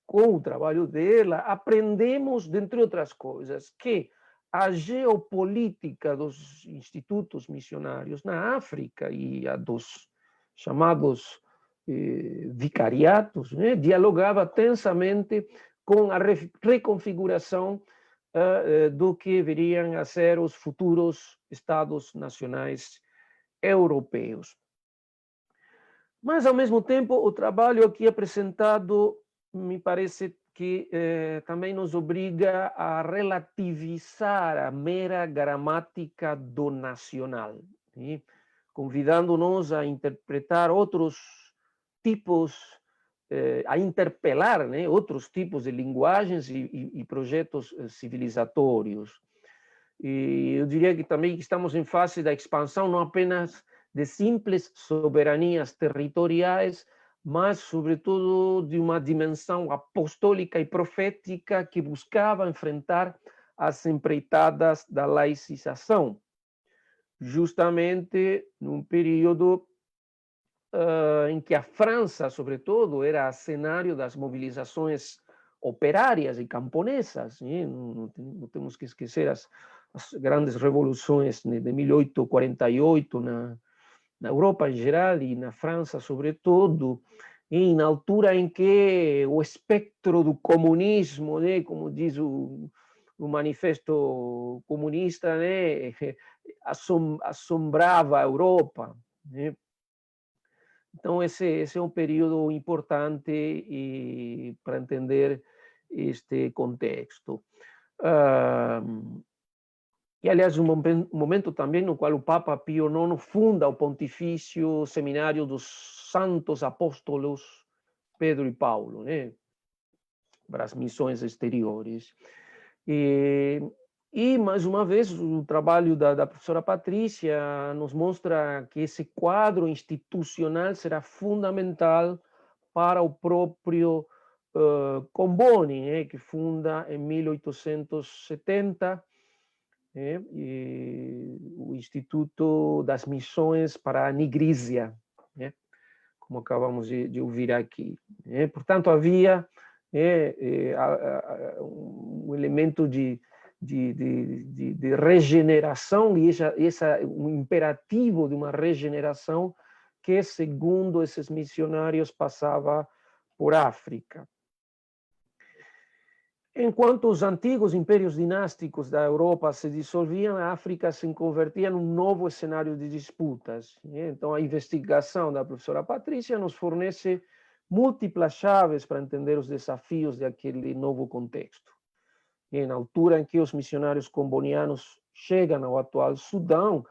com o trabalho dela, aprendemos, dentre outras coisas, que a geopolítica dos institutos missionários na África e a dos chamados vicariatos, né, dialogava tensamente com a reconfiguração do que viriam a ser os futuros Estados nacionais europeus. Mas, ao mesmo tempo, o trabalho aqui apresentado me parece que também nos obriga a relativizar a mera gramática do nacional, convidando-nos a interpretar outros tipos, a interpelar, né, outros tipos de linguagens e projetos civilizatórios. E eu diria que também estamos em fase da expansão não apenas de simples soberanias territoriais, mas, sobretudo, de uma dimensão apostólica e profética que buscava enfrentar as empreitadas da laicização, justamente num período em que a França, sobretudo, era cenário das mobilizações operárias e camponesas. Não temos que esquecer as grandes revoluções de 1848 na Europa em geral e na França, sobretudo, e na altura em que o espectro do comunismo, né, como diz o manifesto comunista, né, assombrava a Europa. Né? Então, esse é um período importante para entender este contexto. E, aliás, um momento também no qual o Papa Pio IX funda o Pontifício Seminário dos Santos Apóstolos Pedro e Paulo, né, para as missões exteriores. E, mais uma vez, o trabalho da professora Patrícia nos mostra que esse quadro institucional será fundamental para o próprio Comboni, né, que funda em 1870 o Instituto das Missões para a Nigrícia, né, como acabamos de ouvir aqui. Portanto, havia um elemento de regeneração e um imperativo de uma regeneração que, segundo esses missionários, passava por África. Enquanto os antigos impérios dinásticos da Europa se dissolviam, a África se convertia num novo cenário de disputas. Então, a investigação da professora Patrícia nos fornece múltiplas chaves para entender os desafios daquele novo contexto. E na altura em que os missionários combonianos chegam ao atual Sudão,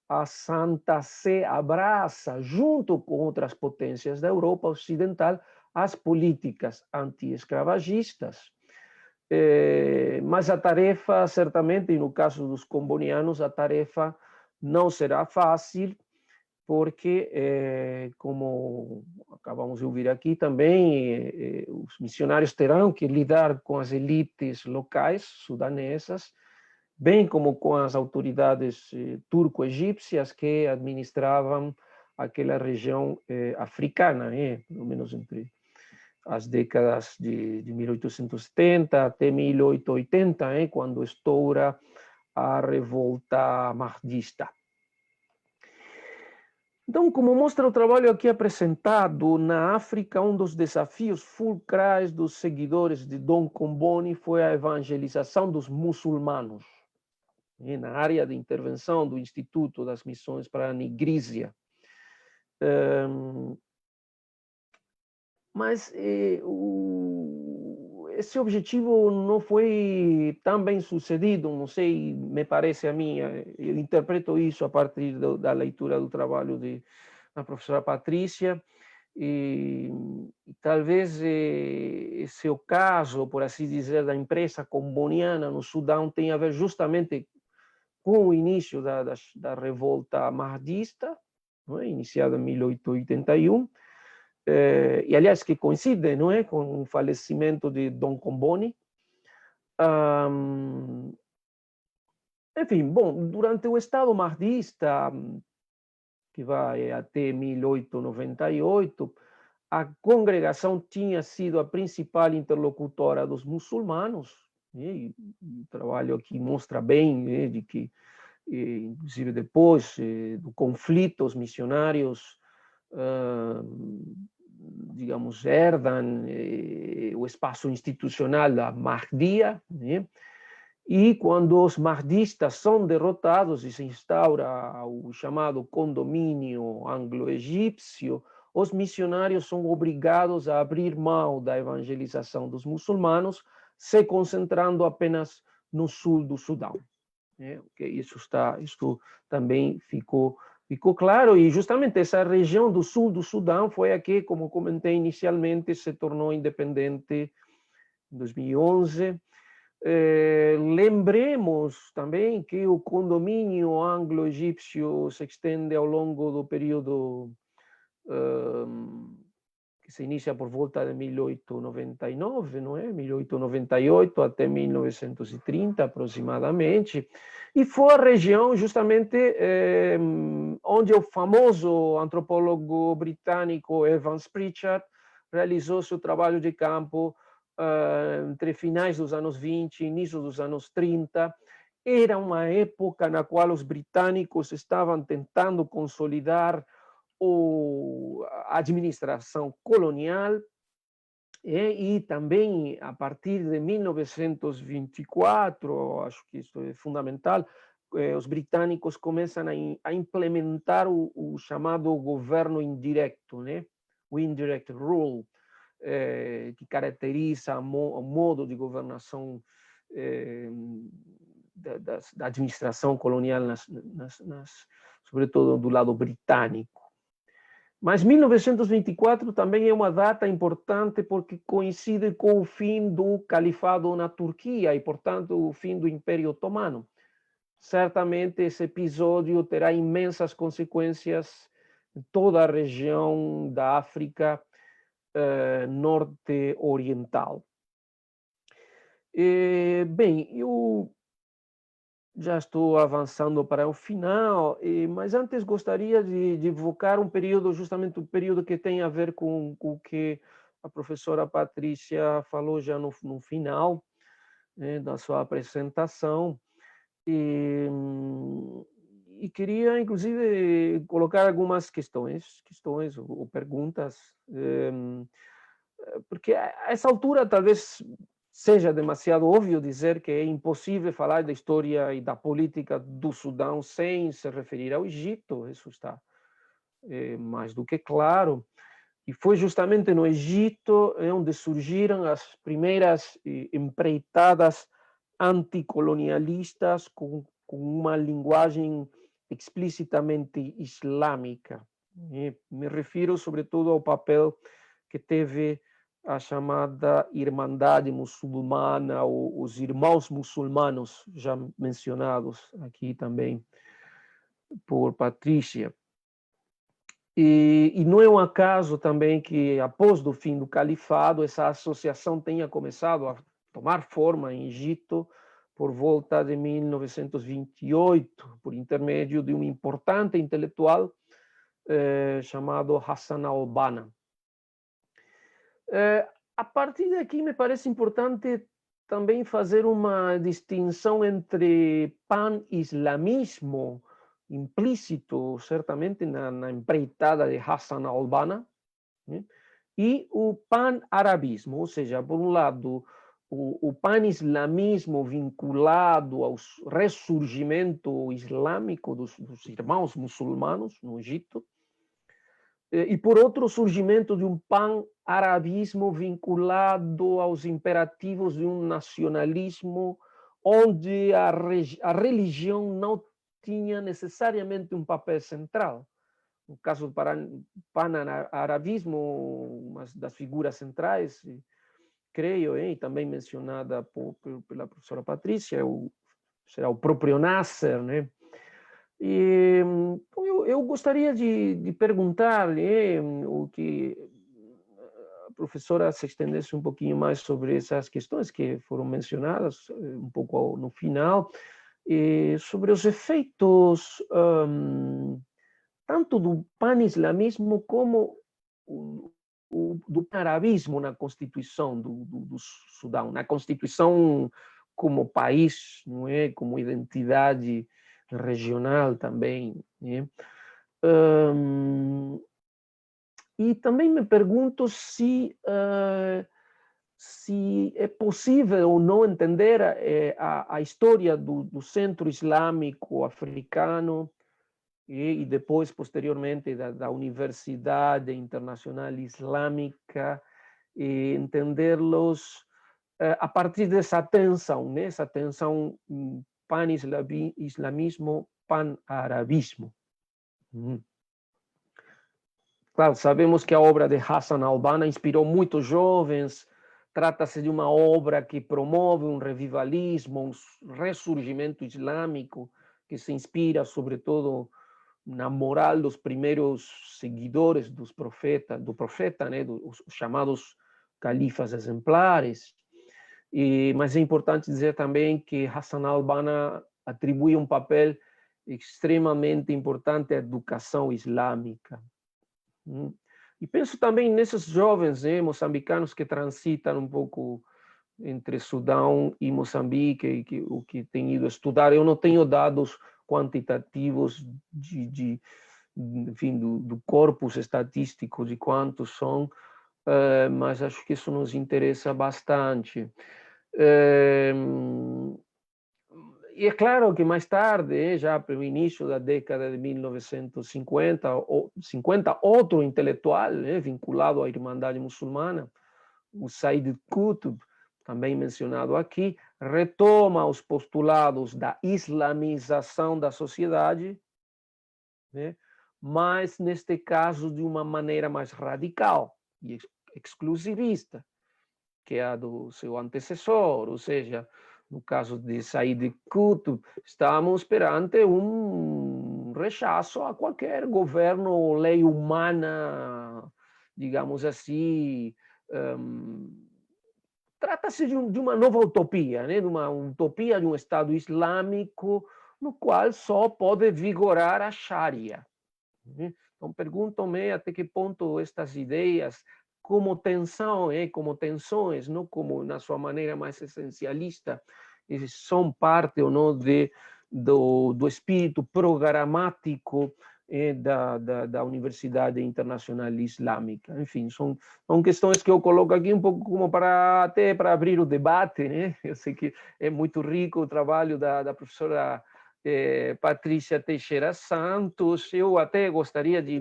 a Santa Sé abraça, junto com outras potências da Europa Ocidental, as políticas anti-escravagistas. Mas a tarefa, certamente, e no caso dos combonianos, a tarefa não será fácil, porque, como acabamos de ouvir aqui também, os missionários terão que lidar com as elites locais sudanesas, bem como com as autoridades turco-egípcias que administravam aquela região africana, pelo menos entre as décadas de 1870 até 1880, quando estoura a revolta mahdista. Então, como mostra o trabalho aqui apresentado, na África, um dos desafios fulcrais dos seguidores de Dom Comboni foi a evangelização dos muçulmanos, na área de intervenção do Instituto das Missões para a Nigrícia. Mas esse objetivo não foi tão bem sucedido, não sei, me parece a mim, eu interpreto isso a partir da leitura do trabalho da professora Patrícia, e talvez esse ocaso, por assim dizer, da empresa comboniana no Sudão tenha a ver justamente com o início da revolta mahdista, iniciada em 1881, e aliás que coincide, não é, com o falecimento de Dom Comboni. Enfim, bom, durante o Estado mahdista, que vai até 1898, a congregação tinha sido a principal interlocutora dos muçulmanos, e o trabalho aqui mostra bem de que, inclusive depois do conflito, os missionários digamos, herdam o espaço institucional da Mahdia, né? E quando os mahdistas são derrotados e se instaura o chamado condomínio anglo-egípcio, os missionários são obrigados a abrir mão da evangelização dos muçulmanos, se concentrando apenas no sul do Sudão. Isso também ficou claro, e justamente essa região do sul do Sudão foi a que, como comentei inicialmente, se tornou independente em 2011. Lembremos também que o condomínio anglo-egípcio se estende ao longo do período que se inicia por volta de 1899, não é? 1898 até 1930 aproximadamente, e foi a região justamente onde o famoso antropólogo britânico Evans Pritchard realizou seu trabalho de campo entre finais dos anos 20 e início dos anos 30. Era uma época na qual os britânicos estavam tentando consolidar a administração colonial, e também a partir de 1924, acho que isso é fundamental, os britânicos começam a implementar o chamado governo indireto, né? O indirect rule, que caracteriza o modo de governação da administração colonial, sobretudo do lado britânico. Mas 1924 também é uma data importante porque coincide com o fim do califado na Turquia e, portanto, o fim do Império Otomano. Certamente esse episódio terá imensas consequências em toda a região da África norte-oriental. Bem, eu já estou avançando para o final, mas antes gostaria de evocar um período, justamente um período que tem a ver com o que a professora Patrícia falou já no final, né, da sua apresentação. E queria, inclusive, colocar algumas questões ou perguntas, porque a essa altura talvez seja demasiado óbvio dizer que é impossível falar da história e da política do Sudão sem se referir ao Egito, isso está mais do que claro. E foi justamente no Egito onde surgiram as primeiras empreitadas anticolonialistas com uma linguagem explicitamente islâmica. Me refiro, sobretudo, ao papel que teve a chamada Irmandade Muçulmana, ou os Irmãos Muçulmanos, já mencionados aqui também por Patrícia. E não é um acaso também que, após o fim do califado, essa associação tenha começado a tomar forma em Egito por volta de 1928, por intermédio de um importante intelectual chamado Hassan al-Banna. A partir daqui, me parece importante também fazer uma distinção entre pan-islamismo, implícito, certamente, na empreitada de Hassan al-Banna, né? E o pan-arabismo, ou seja, por um lado, o pan-islamismo vinculado ao ressurgimento islâmico dos irmãos muçulmanos no Egito, e por outro, o surgimento de um pan-arabismo vinculado aos imperativos de um nacionalismo onde a religião não tinha necessariamente um papel central. No caso do pan-arabismo, uma das figuras centrais, creio, e também mencionada pela professora Patrícia, será o próprio Nasser, né? E eu gostaria de perguntar o que a professora se estendesse um pouquinho mais sobre essas questões que foram mencionadas um pouco no final, sobre os efeitos tanto do pan-islamismo como do arabismo na Constituição do Sudão, na Constituição como país, não é? Como identidade regional também, né? E também me pergunto se é possível ou não entender a história do centro islâmico africano e depois, posteriormente, da Universidade Internacional Islâmica, e entendê-los a partir dessa tensão, né? Essa tensão pan-islamismo, pan-arabismo. Claro, sabemos que a obra de Hassan al-Banna inspirou muitos jovens. Trata-se de uma obra que promove um revivalismo, um ressurgimento islâmico, que se inspira, sobretudo, na moral dos primeiros seguidores do profeta, né? Os chamados califas exemplares. Mas é importante dizer também que Hassan al-Banna atribui um papel extremamente importante à educação islâmica. E penso também nesses jovens moçambicanos que transitam um pouco entre Sudão e Moçambique, o que têm ido estudar. Eu não tenho dados quantitativos enfim, do corpus estatístico de quantos são, mas acho que isso nos interessa bastante. E é claro que mais tarde, já para o início da década de 1950, outro intelectual vinculado à Irmandade Muçulmana, o Said Qutb, também mencionado aqui, retoma os postulados da islamização da sociedade, né? Mas, neste caso, de uma maneira mais radical e exclusivista, que é a do seu antecessor, ou seja, no caso de Said Qutb, estamos perante um rechaço a qualquer governo ou lei humana, digamos assim. Trata-se de uma nova utopia, né? De uma utopia de um Estado islâmico no qual só pode vigorar a Sharia. Então, pergunto-me até que ponto estas ideias, como tensões, não como na sua maneira mais essencialista, são parte ou não do espírito programático da Universidade Internacional Islâmica. Enfim, são questões que eu coloco aqui um pouco como até para abrir o debate, né? Eu sei que é muito rico o trabalho da professora Patrícia Teixeira Santos. Eu até gostaria de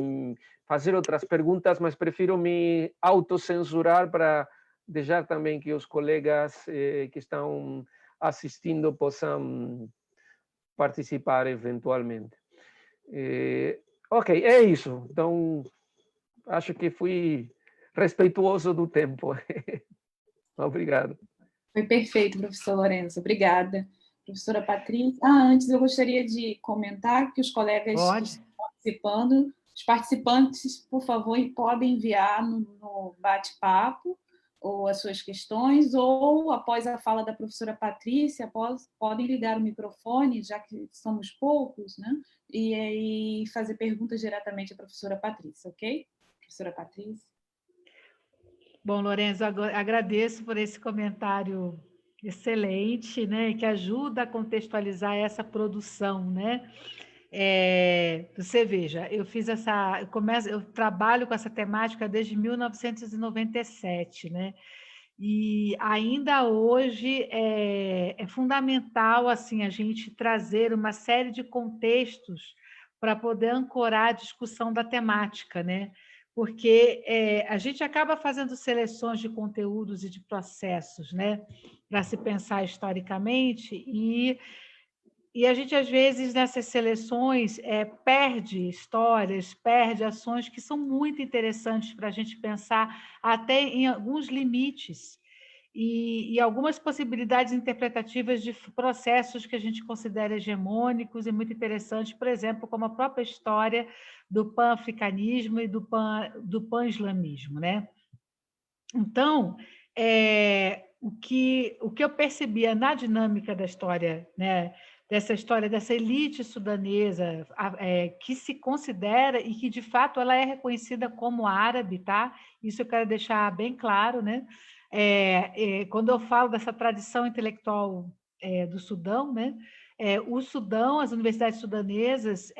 fazer outras perguntas, mas prefiro me autocensurar para deixar também que os colegas que estão assistindo possam participar eventualmente. Ok, é isso. Então, acho que fui respeituoso do tempo. Obrigado. Foi perfeito, professor Lourenço. Obrigada. Professora Patrícia. Antes eu gostaria de comentar que os colegas que estão participando, os participantes, por favor, podem enviar no bate-papo ou as suas questões, ou após a fala da professora Patrícia, podem ligar o microfone, já que somos poucos, né? E fazer perguntas diretamente à professora Patrícia, ok? Professora Patrícia. Bom, Lourenço, agradeço por esse comentário excelente, né, que ajuda a contextualizar essa produção, né? Você veja, eu trabalho com essa temática desde 1997, né? E ainda hoje é fundamental assim a gente trazer uma série de contextos para poder ancorar a discussão da temática, né? Porque a gente acaba fazendo seleções de conteúdos e de processos, né? Para se pensar historicamente e a gente, às vezes, nessas seleções, perde histórias, perde ações que são muito interessantes para a gente pensar até em alguns limites e algumas possibilidades interpretativas de processos que a gente considera hegemônicos e muito interessantes, por exemplo, como a própria história do pan-africanismo e do pan-islamismo, né? Então, o que eu percebia na dinâmica da história, né, dessa história dessa elite sudanesa, que se considera e que, de fato, ela é reconhecida como árabe, tá? Isso eu quero deixar bem claro, né? Quando eu falo dessa tradição intelectual do Sudão, né? O Sudão, as universidades sudanesas,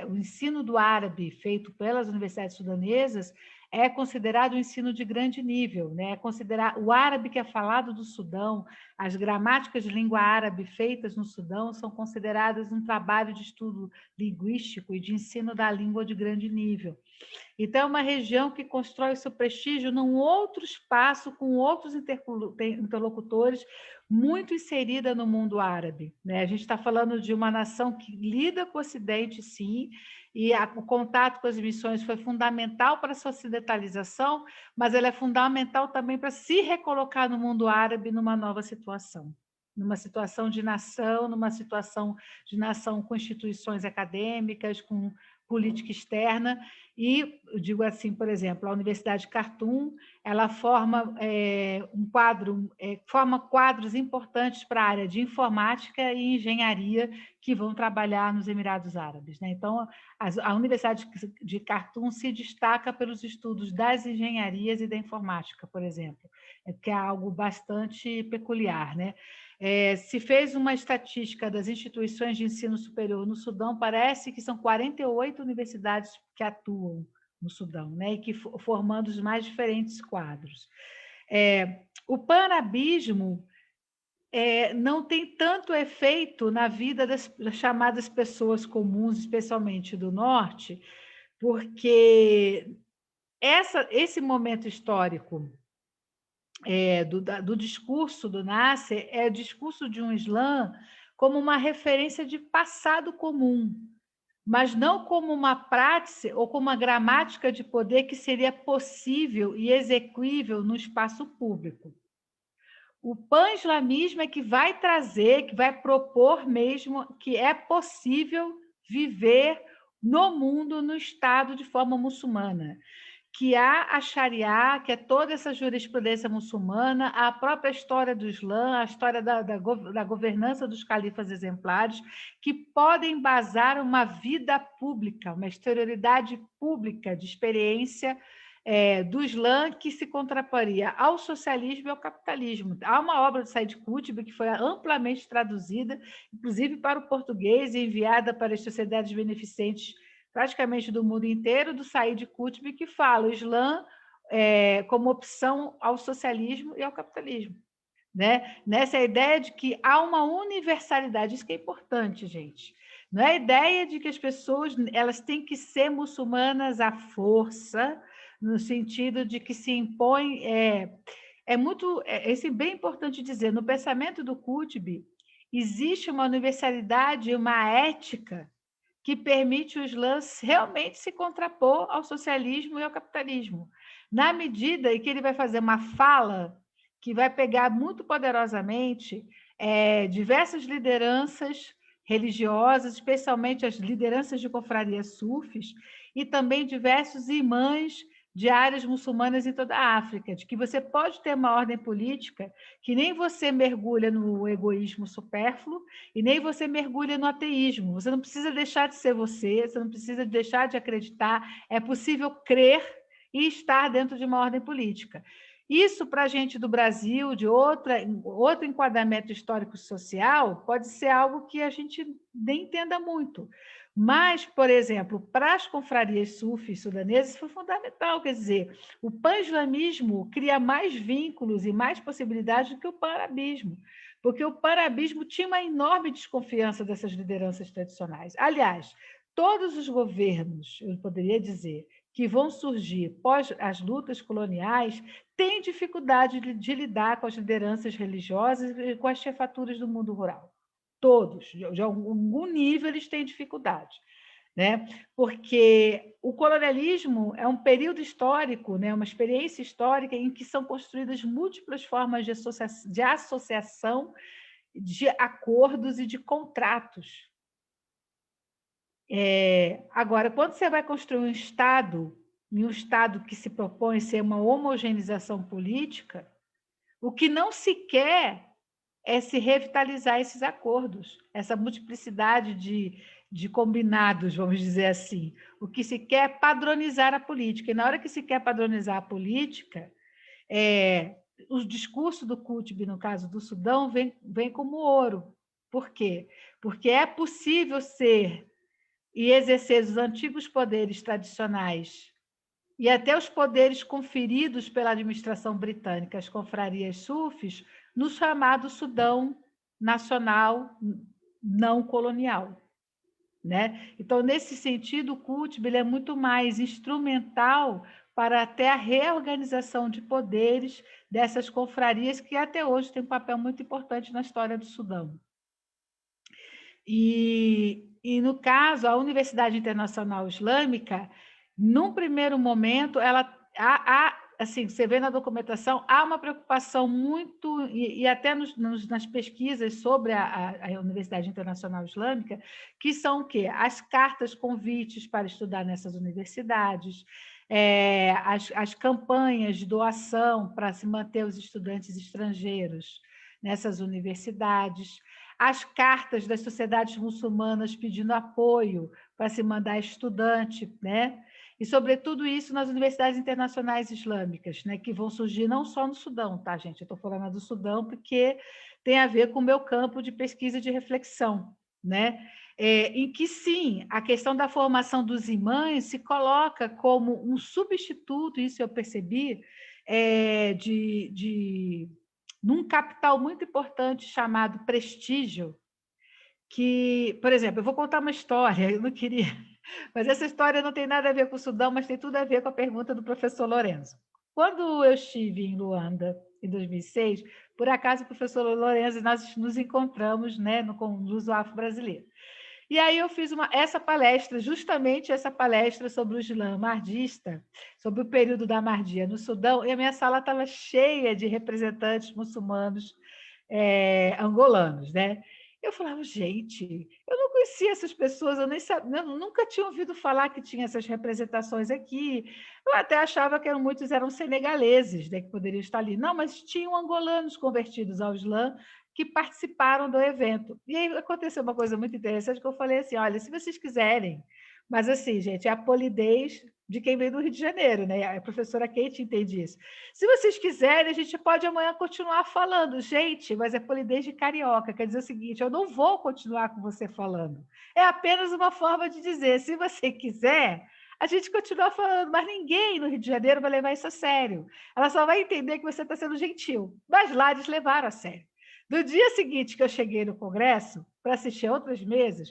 o ensino do árabe feito pelas universidades sudanesas é considerado um ensino de grande nível, né? O árabe que é falado do Sudão, as gramáticas de língua árabe feitas no Sudão são consideradas um trabalho de estudo linguístico e de ensino da língua de grande nível. Então, é uma região que constrói seu prestígio num outro espaço, com outros interlocutores, muito inserida no mundo árabe, né? A gente está falando de uma nação que lida com o Ocidente, sim, e o contato com as missões foi fundamental para a sua ocidentalização, mas ela é fundamental também para se recolocar no mundo árabe numa nova situação. Numa situação de nação com instituições acadêmicas, com política externa, e eu digo assim, por exemplo, a Universidade de Khartoum, ela forma forma quadros importantes para a área de informática e engenharia que vão trabalhar nos Emirados Árabes, né? Então, a Universidade de Khartoum se destaca pelos estudos das engenharias e da informática, por exemplo, que é algo bastante peculiar, né? Se fez uma estatística das instituições de ensino superior no Sudão, parece que são 48 universidades que atuam no Sudão, né? E que formando os mais diferentes quadros. O panarabismo não tem tanto efeito na vida das chamadas pessoas comuns, especialmente do Norte, porque esse momento histórico do discurso do Nasser é o discurso de um Islã como uma referência de passado comum, mas não como uma prática ou como uma gramática de poder que seria possível e execuível no espaço público. O pan-islamismo é que vai trazer, que vai propor mesmo que é possível viver no mundo, no Estado, de forma muçulmana. Que há a Sharia, que é toda essa jurisprudência muçulmana, a própria história do Islã, a história da governança dos califas exemplares, que podem embasar uma vida pública, uma exterioridade pública de experiência do Islã que se contraporia ao socialismo e ao capitalismo. Há uma obra de Said Qutb que foi amplamente traduzida, inclusive para o português, e enviada para as sociedades beneficentes praticamente do mundo inteiro, do Said Qutb, que fala o Islã como opção ao socialismo e ao capitalismo. Né? Nessa ideia de que há uma universalidade, isso que é importante, gente. Não é a ideia de que as pessoas elas têm que ser muçulmanas à força, no sentido de que se impõe... Isso é bem importante dizer, no pensamento do Qutb, existe uma universalidade, uma ética que permite o Islã realmente se contrapor ao socialismo e ao capitalismo. Na medida em que ele vai fazer uma fala que vai pegar muito poderosamente diversas lideranças religiosas, especialmente as lideranças de confrarias sufis, e também diversos imãs de áreas muçulmanas em toda a África, de que você pode ter uma ordem política que nem você mergulha no egoísmo supérfluo e nem você mergulha no ateísmo. Você não precisa deixar de ser você não precisa deixar de acreditar, é possível crer e estar dentro de uma ordem política. Isso, para a gente do Brasil, de outro enquadramento histórico-social, pode ser algo que a gente nem entenda muito. Mas, por exemplo, para as confrarias sufis sudanesas foi fundamental, quer dizer, o pan-islamismo cria mais vínculos e mais possibilidades do que o pan-arabismo, porque o pan-arabismo tinha uma enorme desconfiança dessas lideranças tradicionais. Aliás, todos os governos, eu poderia dizer, que vão surgir pós as lutas coloniais, têm dificuldade de lidar com as lideranças religiosas e com as chefaturas do mundo rural. Todos, de algum nível, eles têm dificuldade, né? Porque o colonialismo é um período histórico, né? Uma experiência histórica em que são construídas múltiplas formas de associação, de acordos e de contratos. Agora, quando você vai construir um Estado, e um Estado que se propõe ser uma homogeneização política, o que não se quer é se revitalizar esses acordos, essa multiplicidade de combinados, vamos dizer assim. O que se quer é padronizar a política. E na hora que se quer padronizar a política, o discurso do Qutb, no caso do Sudão, vem como ouro. Por quê? Porque é possível ser e exercer os antigos poderes tradicionais e até os poderes conferidos pela administração britânica, as confrarias sufis, no chamado Sudão nacional não colonial, né? Então, nesse sentido, o Qutb é muito mais instrumental para até a reorganização de poderes dessas confrarias que até hoje têm um papel muito importante na história do Sudão. E no caso, a Universidade Internacional Islâmica, num primeiro momento, ela assim, você vê na documentação, há uma preocupação muito, e até nas pesquisas sobre a Universidade Internacional Islâmica, que são o quê? As cartas convites para estudar nessas universidades, as campanhas de doação para se manter os estudantes estrangeiros nessas universidades, as cartas das sociedades muçulmanas pedindo apoio para se mandar estudante, né? E, sobretudo, isso nas universidades internacionais islâmicas, né? Que vão surgir não só no Sudão, tá, gente? Eu estou falando do Sudão porque tem a ver com o meu campo de pesquisa e de reflexão, né? Em que, sim, a questão da formação dos imãs se coloca como um substituto, isso eu percebi, num capital muito importante chamado prestígio, que, por exemplo, eu vou contar uma história, eu não queria, mas essa história não tem nada a ver com o Sudão, mas tem tudo a ver com a pergunta do professor Lorenzo. Quando eu estive em Luanda, em 2006, por acaso o professor Lorenzo e nós nos encontramos, né, no Conluso Afro-Brasileiro. E aí eu fiz essa palestra, justamente essa palestra sobre o Islã Mahdista, sobre o período da Mahdia no Sudão, e a minha sala estava cheia de representantes muçulmanos angolanos, né? Eu falava, gente, eu não conhecia essas pessoas, eu nem sabia, eu nunca tinha ouvido falar que tinha essas representações aqui. Eu até achava que muitos eram senegaleses, né, que poderiam estar ali. Não, mas tinham angolanos convertidos ao Islã que participaram do evento. E aí aconteceu uma coisa muito interessante que eu falei assim, olha, se vocês quiserem, mas assim, gente, é a polidez de quem vem do Rio de Janeiro, né? A professora Kate entende isso. Se vocês quiserem, a gente pode amanhã continuar falando. Gente, mas é polidez de carioca, quer dizer o seguinte, eu não vou continuar com você falando. É apenas uma forma de dizer, se você quiser, a gente continua falando, mas ninguém no Rio de Janeiro vai levar isso a sério. Ela só vai entender que você está sendo gentil. Mas lá eles levaram a sério. No dia seguinte que eu cheguei no congresso, para assistir a outras mesas,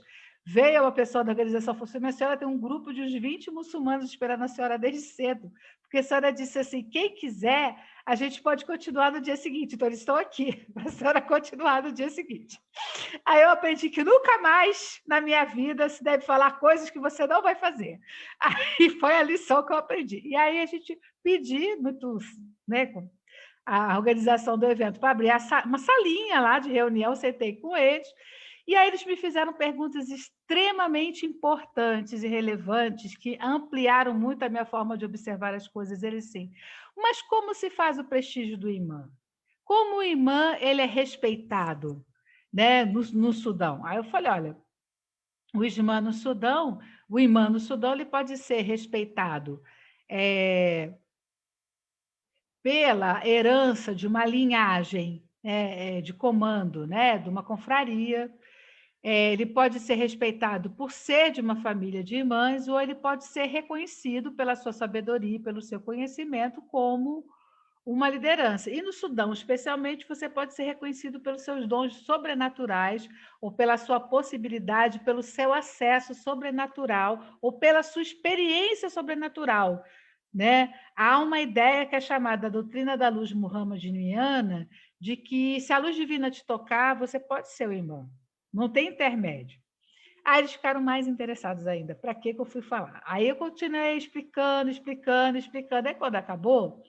Veio uma pessoa da organização e falou assim, mas a senhora tem um grupo de uns 20 muçulmanos esperando a senhora desde cedo, porque a senhora disse assim, quem quiser, a gente pode continuar no dia seguinte. Então, eles estão aqui para a senhora continuar no dia seguinte. Aí eu aprendi que nunca mais na minha vida se deve falar coisas que você não vai fazer. Aí foi a lição que eu aprendi. E aí a gente pediu muito, né, a organização do evento para abrir uma salinha lá de reunião, sentei com eles, e aí eles me fizeram perguntas extremamente importantes e relevantes que ampliaram muito a minha forma de observar as coisas. Eles sim, mas como se faz o prestígio do imã? Como o imã ele é respeitado, né, no Sudão? Aí eu falei, olha, o imã no Sudão ele pode ser respeitado pela herança de uma linhagem de comando, né, de uma confraria. Ele pode ser respeitado por ser de uma família de imãs, ou ele pode ser reconhecido pela sua sabedoria, pelo seu conhecimento, como uma liderança. E no Sudão, especialmente, você pode ser reconhecido pelos seus dons sobrenaturais, ou pela sua possibilidade, pelo seu acesso sobrenatural, ou pela sua experiência sobrenatural. Né? Há uma ideia que é chamada doutrina da luz muhammadiniana, de que se a luz divina te tocar, você pode ser o imã. Não tem intermédio. Aí eles ficaram mais interessados ainda. Para que eu fui falar? Aí eu continuei explicando. Aí quando acabou,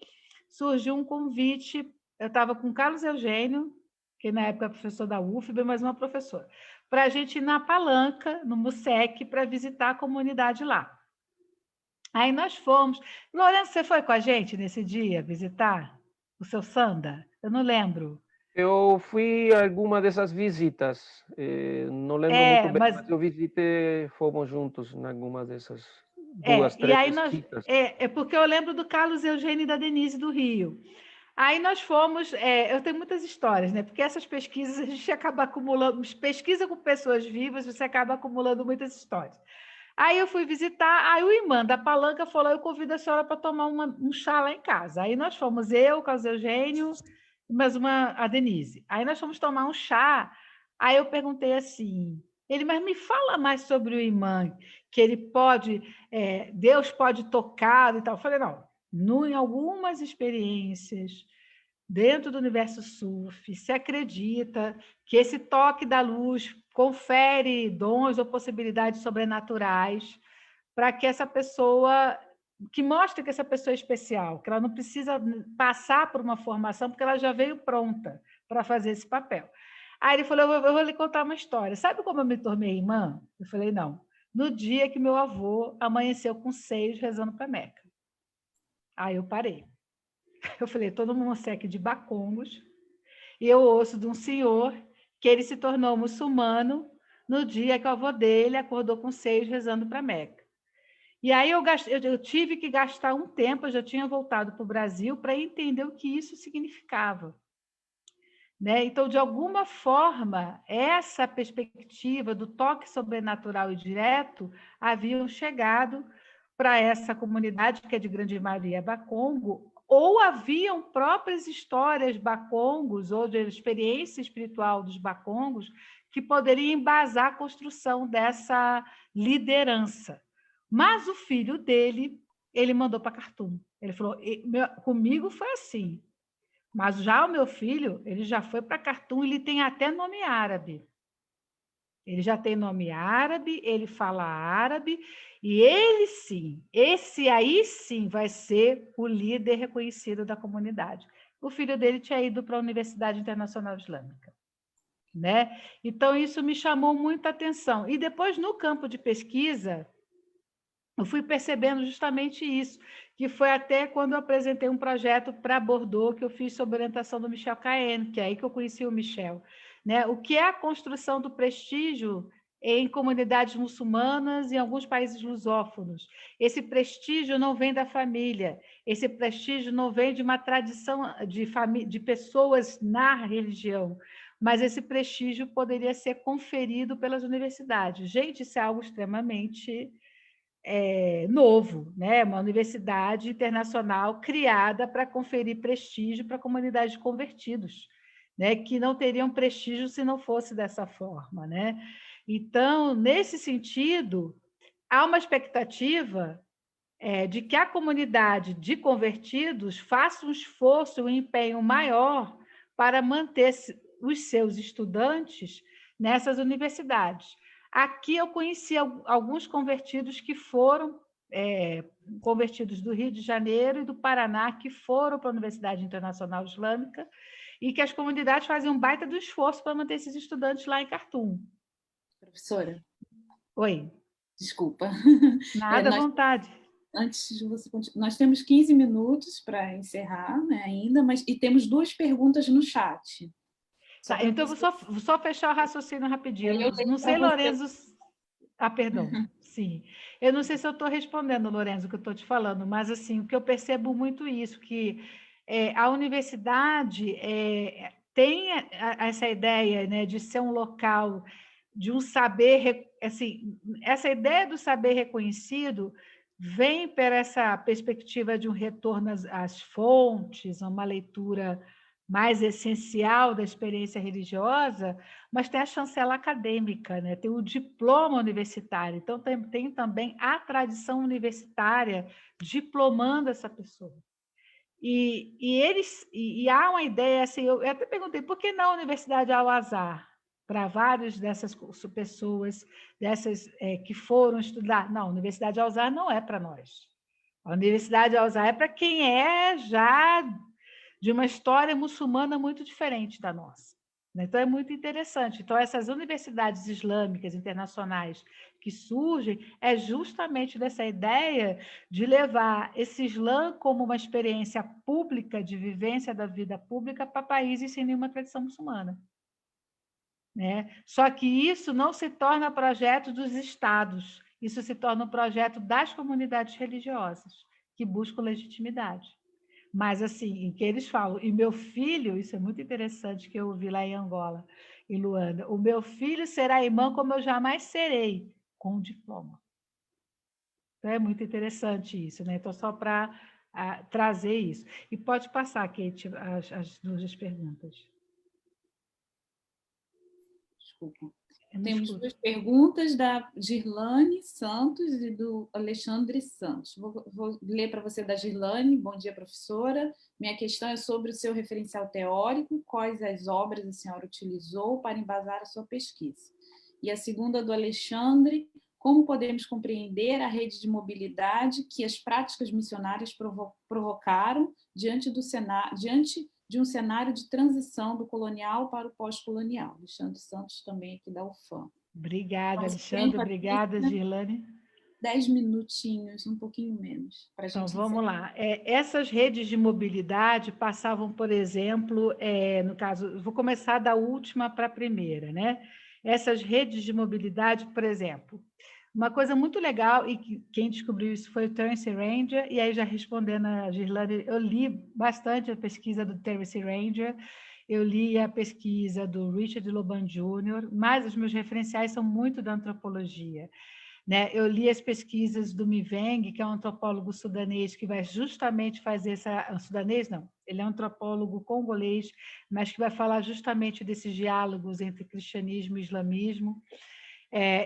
surgiu um convite. Eu estava com o Carlos Eugênio, que na época era professor da UFB, mas uma professora, para a gente ir na Palanca, no MUSEC, para visitar a comunidade lá. Aí nós fomos. Lourenço, você foi com a gente nesse dia visitar o seu Sanda? Eu não lembro. Eu fui a alguma dessas visitas, não lembro muito bem, mas eu visitei, fomos juntos em alguma dessas duas, três visitas. Porque eu lembro do Carlos Eugênio e da Denise do Rio. Aí nós fomos, eu tenho muitas histórias, né? Porque essas pesquisas a gente acaba acumulando, pesquisa com pessoas vivas, você acaba acumulando muitas histórias. Aí eu fui visitar, aí o imã da Palanca falou, eu convido a senhora para tomar um chá lá em casa. Aí nós fomos, eu, o Carlos Eugênio, mais a Denise. Aí nós fomos tomar um chá, aí eu perguntei assim, mas me fala mais sobre o imã, que ele pode, Deus pode tocar e tal. Eu falei, não, em algumas experiências, dentro do universo Sufi, se acredita que esse toque da luz confere dons ou possibilidades sobrenaturais para que essa pessoa, que mostre que essa pessoa é especial, que ela não precisa passar por uma formação, porque ela já veio pronta para fazer esse papel. Aí ele falou, eu vou lhe contar uma história. Sabe como eu me tornei imã? Eu falei, não. No dia que meu avô amanheceu com seios rezando para Meca. Aí eu parei. Eu falei, estou num MUSEC de Bacongos, e eu ouço de um senhor que ele se tornou muçulmano no dia que o avô dele acordou com seios rezando para Meca. E aí eu tive que gastar um tempo, eu já tinha voltado para o Brasil, para entender o que isso significava. Né? Então, de alguma forma, essa perspectiva do toque sobrenatural e direto haviam chegado para essa comunidade, que é de grande maioria Bakongo, ou haviam próprias histórias Bakongos, ou de experiência espiritual dos Bakongos, que poderiam embasar a construção dessa liderança. Mas o filho dele, ele mandou para Khartoum. Ele falou, comigo foi assim. Mas já o meu filho, ele já foi para Khartoum, ele tem até nome árabe. Ele já tem nome árabe, ele fala árabe, e ele sim, esse aí sim vai ser o líder reconhecido da comunidade. O filho dele tinha ido para a Universidade Internacional Islâmica. Né? Então, isso me chamou muita atenção. E depois, no campo de pesquisa, eu fui percebendo justamente isso, que foi até quando eu apresentei um projeto para Bordeaux, que eu fiz sob orientação do Michel Cahen, que é aí que eu conheci o Michel. Né? O que é a construção do prestígio em comunidades muçulmanas e em alguns países lusófonos? Esse prestígio não vem da família, esse prestígio não vem de uma tradição de pessoas na religião, mas esse prestígio poderia ser conferido pelas universidades. Gente, isso é algo extremamente novo, né? Uma universidade internacional criada para conferir prestígio para a comunidade de convertidos, né? Que não teriam prestígio se não fosse dessa forma, né? Então, nesse sentido, há uma expectativa de que a comunidade de convertidos faça um esforço, um empenho maior para manter os seus estudantes nessas universidades. Aqui eu conheci alguns convertidos que foram convertidos do Rio de Janeiro e do Paraná, que foram para a Universidade Internacional Islâmica, e que as comunidades fazem um baita do esforço para manter esses estudantes lá em Khartoum. Professora? Oi. Desculpa. Nada à vontade. Antes de você continuar, nós temos 15 minutos para encerrar, né, ainda, e temos 2 perguntas no chat. Tá, então, vou só fechar o raciocínio rapidinho. Não sei, Lorenzo... perdão. Sim. Eu não sei se eu estou respondendo, Lorenzo, o que eu estou te falando, mas, assim, o que eu percebo muito isso, que a universidade tem essa ideia, né, de ser um local de um saber... Assim, essa ideia do saber reconhecido vem por essa perspectiva de um retorno às fontes, uma leitura mais essencial da experiência religiosa, mas tem a chancela acadêmica, né? Tem o diploma universitário. Então, tem também a tradição universitária diplomando essa pessoa. E há uma ideia, assim, eu até perguntei, por que não a Universidade Al-Azhar? Para várias dessas pessoas que foram estudar. Não, a Universidade Al-Azhar não é para nós. A Universidade Al-Azhar é para quem já de uma história muçulmana muito diferente da nossa. Então, é muito interessante. Então, essas universidades islâmicas internacionais que surgem é justamente dessa ideia de levar esse Islã como uma experiência pública, de vivência da vida pública, para países sem nenhuma tradição muçulmana. Só que isso não se torna projeto dos estados, isso se torna um projeto das comunidades religiosas, que buscam legitimidade. Mas, assim, em que eles falam, e meu filho, isso é muito interessante que eu ouvi lá em Angola, em Luanda, o meu filho será imã como eu jamais serei, com um diploma. Então, é muito interessante isso, né? Então, só para trazer isso. E pode passar, Kate, as 2 perguntas. Desculpa. Temos 2 perguntas da Girlane Santos e do Alexandre Santos. Vou ler para você da Girlane. Bom dia, professora. Minha questão é sobre o seu referencial teórico, quais as obras a senhora utilizou para embasar a sua pesquisa. E a segunda do Alexandre, como podemos compreender a rede de mobilidade que as práticas missionárias provocaram diante de um cenário de transição do colonial para o pós-colonial. Alexandre Santos, também aqui da UFAM. Obrigada, Alexandre. Obrigada, Girlane. 10 minutinhos, um pouquinho menos. Então, vamos lá. Essas redes de mobilidade passavam, por exemplo, no caso, vou começar da última para a primeira, né? Essas redes de mobilidade, por exemplo, uma coisa muito legal, e que quem descobriu isso foi o Terence Ranger, e aí já respondendo a Girlane, eu li bastante a pesquisa do Terence Ranger, eu li a pesquisa do Richard Loban Jr., mas os meus referenciais são muito da antropologia. Eu li as pesquisas do Miveng, que é um antropólogo sudanês que vai justamente fazer essa... Sudanês, não. Ele é um antropólogo congolês, mas que vai falar justamente desses diálogos entre cristianismo e islamismo.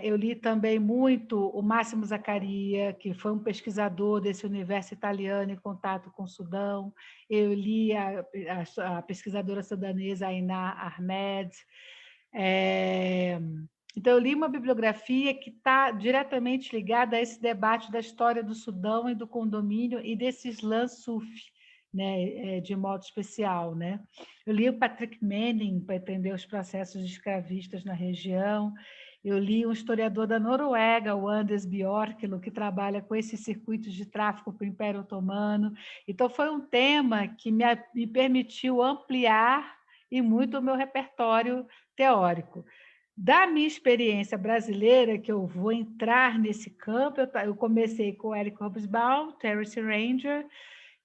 Eu li também muito o Máximo Zaccaria, que foi um pesquisador desse universo italiano em contato com o Sudão. Eu li a pesquisadora sudanesa Ainá Ahmed. Então, eu li uma bibliografia que está diretamente ligada a esse debate da história do Sudão e do condomínio e desse Islã Sufi, né, de modo especial. Né? Eu li o Patrick Manning para entender os processos escravistas na região. Eu li um historiador da Noruega, o Anders Björklo, que trabalha com esses circuitos de tráfico para o Império Otomano. Então, foi um tema que me permitiu ampliar e muito o meu repertório teórico. Da minha experiência brasileira, que eu vou entrar nesse campo, eu comecei com o Eric Hobsbawm, Terence Ranger,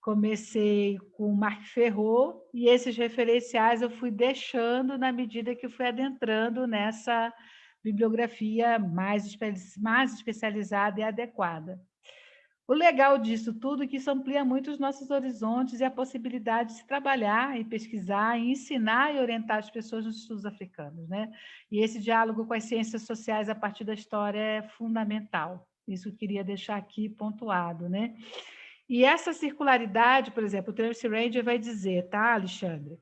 comecei com o Marc Ferrot, e esses referenciais eu fui deixando na medida que eu fui adentrando nessa bibliografia mais especializada e adequada. O legal disso tudo é que isso amplia muito os nossos horizontes e a possibilidade de se trabalhar e pesquisar, e ensinar e orientar as pessoas nos estudos africanos, né? E esse diálogo com as ciências sociais a partir da história é fundamental. Isso eu queria deixar aqui pontuado, né? E essa circularidade, por exemplo, o Terence Ranger vai dizer, tá, Alexandre?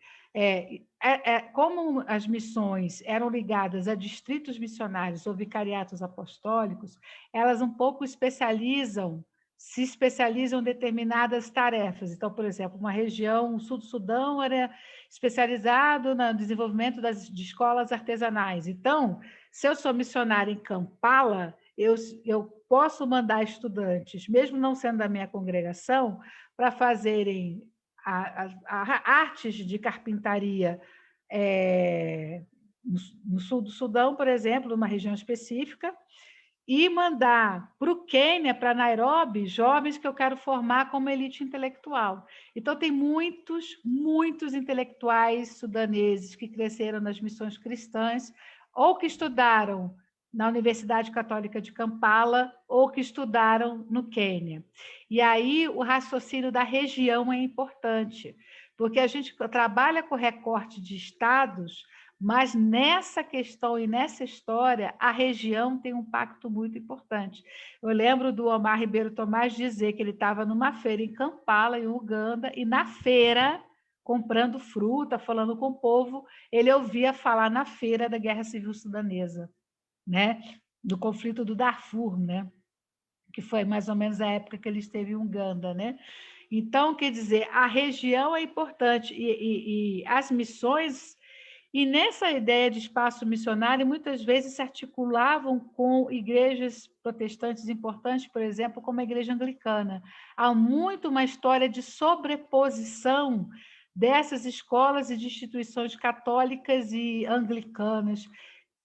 Como as missões eram ligadas a distritos missionários ou vicariatos apostólicos, elas um pouco se especializam em determinadas tarefas. Então, por exemplo, uma região, o sul do Sudão era especializado no desenvolvimento de escolas artesanais. Então, se eu sou missionária em Kampala, eu posso mandar estudantes, mesmo não sendo da minha congregação, para fazerem artes de carpintaria no sul do Sudão, por exemplo, numa região específica, e mandar para o Quênia, para Nairobi, jovens que eu quero formar como elite intelectual. Então, tem muitos intelectuais sudaneses que cresceram nas missões cristãs ou que estudaram na Universidade Católica de Kampala ou que estudaram no Quênia. E aí o raciocínio da região é importante, porque a gente trabalha com recorte de estados, mas nessa questão e nessa história, a região tem um impacto muito importante. Eu lembro do Omar Ribeiro Tomás dizer que ele estava numa feira em Kampala, em Uganda, e na feira, comprando fruta, falando com o povo, ele ouvia falar na feira da Guerra Civil Sudanesa, né? Do conflito do Darfur, né? Que foi mais ou menos a época que ele esteve em Uganda, né? Então, quer dizer, a região é importante e as missões. E nessa ideia de espaço missionário, muitas vezes se articulavam com igrejas protestantes importantes, por exemplo, como a Igreja Anglicana. Há muito uma história de sobreposição dessas escolas e de instituições católicas e anglicanas.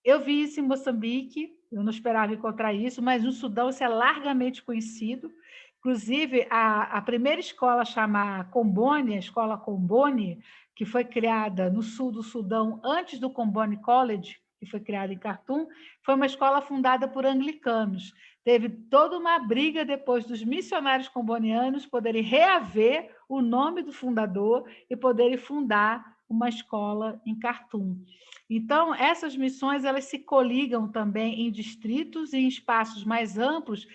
Eu vi isso em Moçambique, eu não esperava encontrar isso, mas no Sudão isso é largamente conhecido. Inclusive, a primeira escola chamada Comboni, a escola Comboni, que foi criada no sul do Sudão antes do Comboni College, que foi criada em Khartoum, foi uma escola fundada por anglicanos. Teve toda uma briga depois dos missionários combonianos poderem reaver o nome do fundador e poderem fundar uma escola em Khartoum. Então, essas missões elas se coligam também em distritos e em espaços mais amplos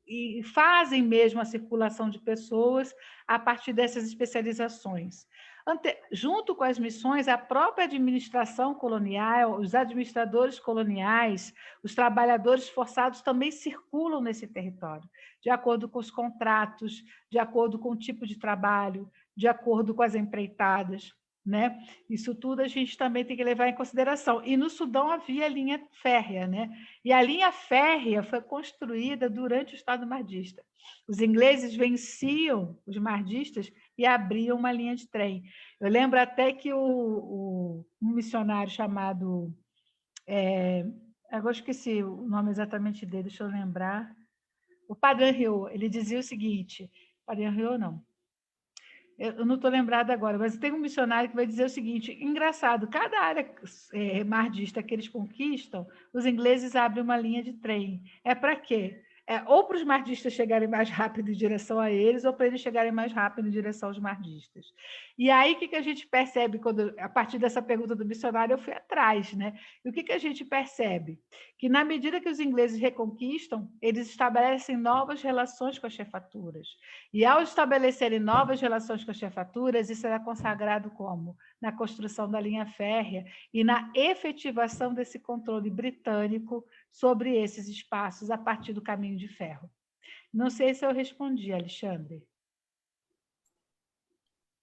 e fazem mesmo a circulação de pessoas a partir dessas especializações. Junto com as missões, a própria administração colonial, os administradores coloniais, os trabalhadores forçados também circulam nesse território, de acordo com os contratos, de acordo com o tipo de trabalho, de acordo com as empreitadas, né? Isso tudo a gente também tem que levar em consideração. E no Sudão havia linha férrea, né? E a linha férrea foi construída durante o Estado Mahdista. Os ingleses venciam os mahdistas e abriam uma linha de trem. Eu lembro até que um missionário chamado... agora esqueci o nome exatamente dele, deixa eu lembrar. O Padre Henriot, ele dizia o seguinte... Padre Henriot, não. Eu não estou lembrada agora, mas tem um missionário que vai dizer o seguinte, engraçado, cada área mahdista que eles conquistam, os ingleses abrem uma linha de trem. É para quê? Ou para os mahdistas chegarem mais rápido em direção a eles, ou para eles chegarem mais rápido em direção aos mahdistas. E aí, o que a gente percebe, a partir dessa pergunta do missionário, eu fui atrás, né? E o que a gente percebe? Que, na medida que os ingleses reconquistam, eles estabelecem novas relações com as chefaturas. E, ao estabelecerem novas relações com as chefaturas, isso era consagrado como? Na construção da linha férrea e na efetivação desse controle britânico sobre esses espaços a partir do caminho de ferro. Não sei se eu respondi, Alexandre.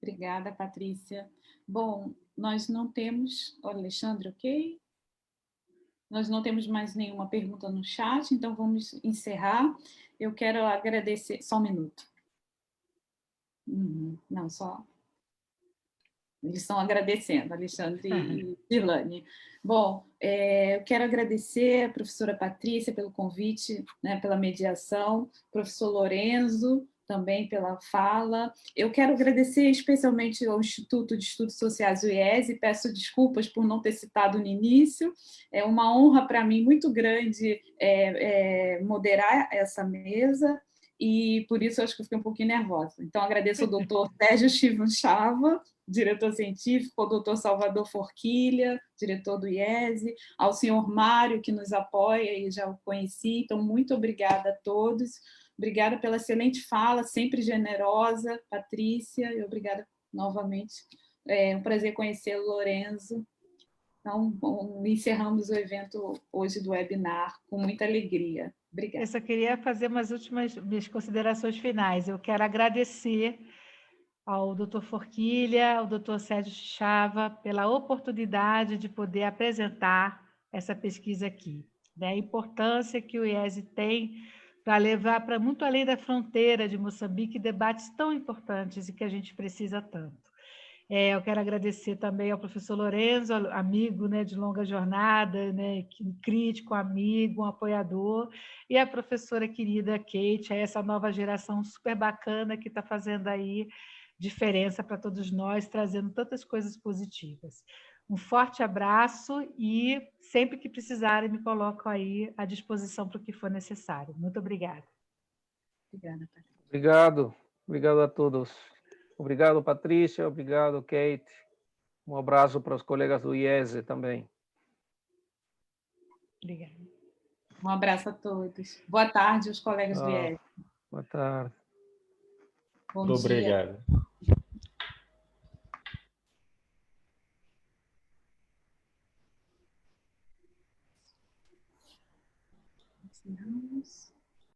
Obrigada, Patrícia. Bom, nós não temos... Alexandre, ok? Nós não temos mais nenhuma pergunta no chat, então vamos encerrar. Eu quero agradecer... Só um minuto. Não, só... Eles estão agradecendo, Alexandre e Dilane. Bom, eu quero agradecer a professora Patrícia pelo convite, né, pela mediação, professor Lorenzo também pela fala. Eu quero agradecer especialmente ao Instituto de Estudos Sociais, o IES, e peço desculpas por não ter citado no início. É uma honra para mim muito grande moderar essa mesa. e por isso eu acho que eu fiquei um pouquinho nervosa. Então, agradeço ao doutor Sérgio Chivanchava, diretor científico, ao doutor Salvador Forquilha, diretor do IESE, ao senhor Mário, que nos apoia e já o conheci. Então, muito obrigada a todos. Obrigada pela excelente fala, sempre generosa, Patrícia, e obrigada novamente. É um prazer conhecê-lo, Lorenzo. Então, encerramos o evento hoje do webinar com muita alegria. Obrigada. Eu só queria fazer umas últimas minhas considerações finais. Eu quero agradecer ao Dr. Forquilha, ao Dr. Sérgio Chava, pela oportunidade de poder apresentar essa pesquisa aqui. A importância que o IESE tem para levar para muito além da fronteira de Moçambique debates tão importantes e que a gente precisa tanto. Eu quero agradecer também ao professor Lorenzo, amigo, né, de longa jornada, né, um crítico, amigo, um apoiador, e a professora querida Kate, essa nova geração super bacana que está fazendo aí diferença para todos nós, trazendo tantas coisas positivas. Um forte abraço e sempre que precisarem me coloco aí à disposição para o que for necessário. Muito obrigada. Obrigada, Patrícia. Obrigado a todos. Obrigado, Patrícia, obrigado, Kate. Um abraço para os colegas do IESE também. Obrigada. Um abraço a todos. Boa tarde aos colegas do IESE. Boa tarde. Bom Muito dia. obrigado.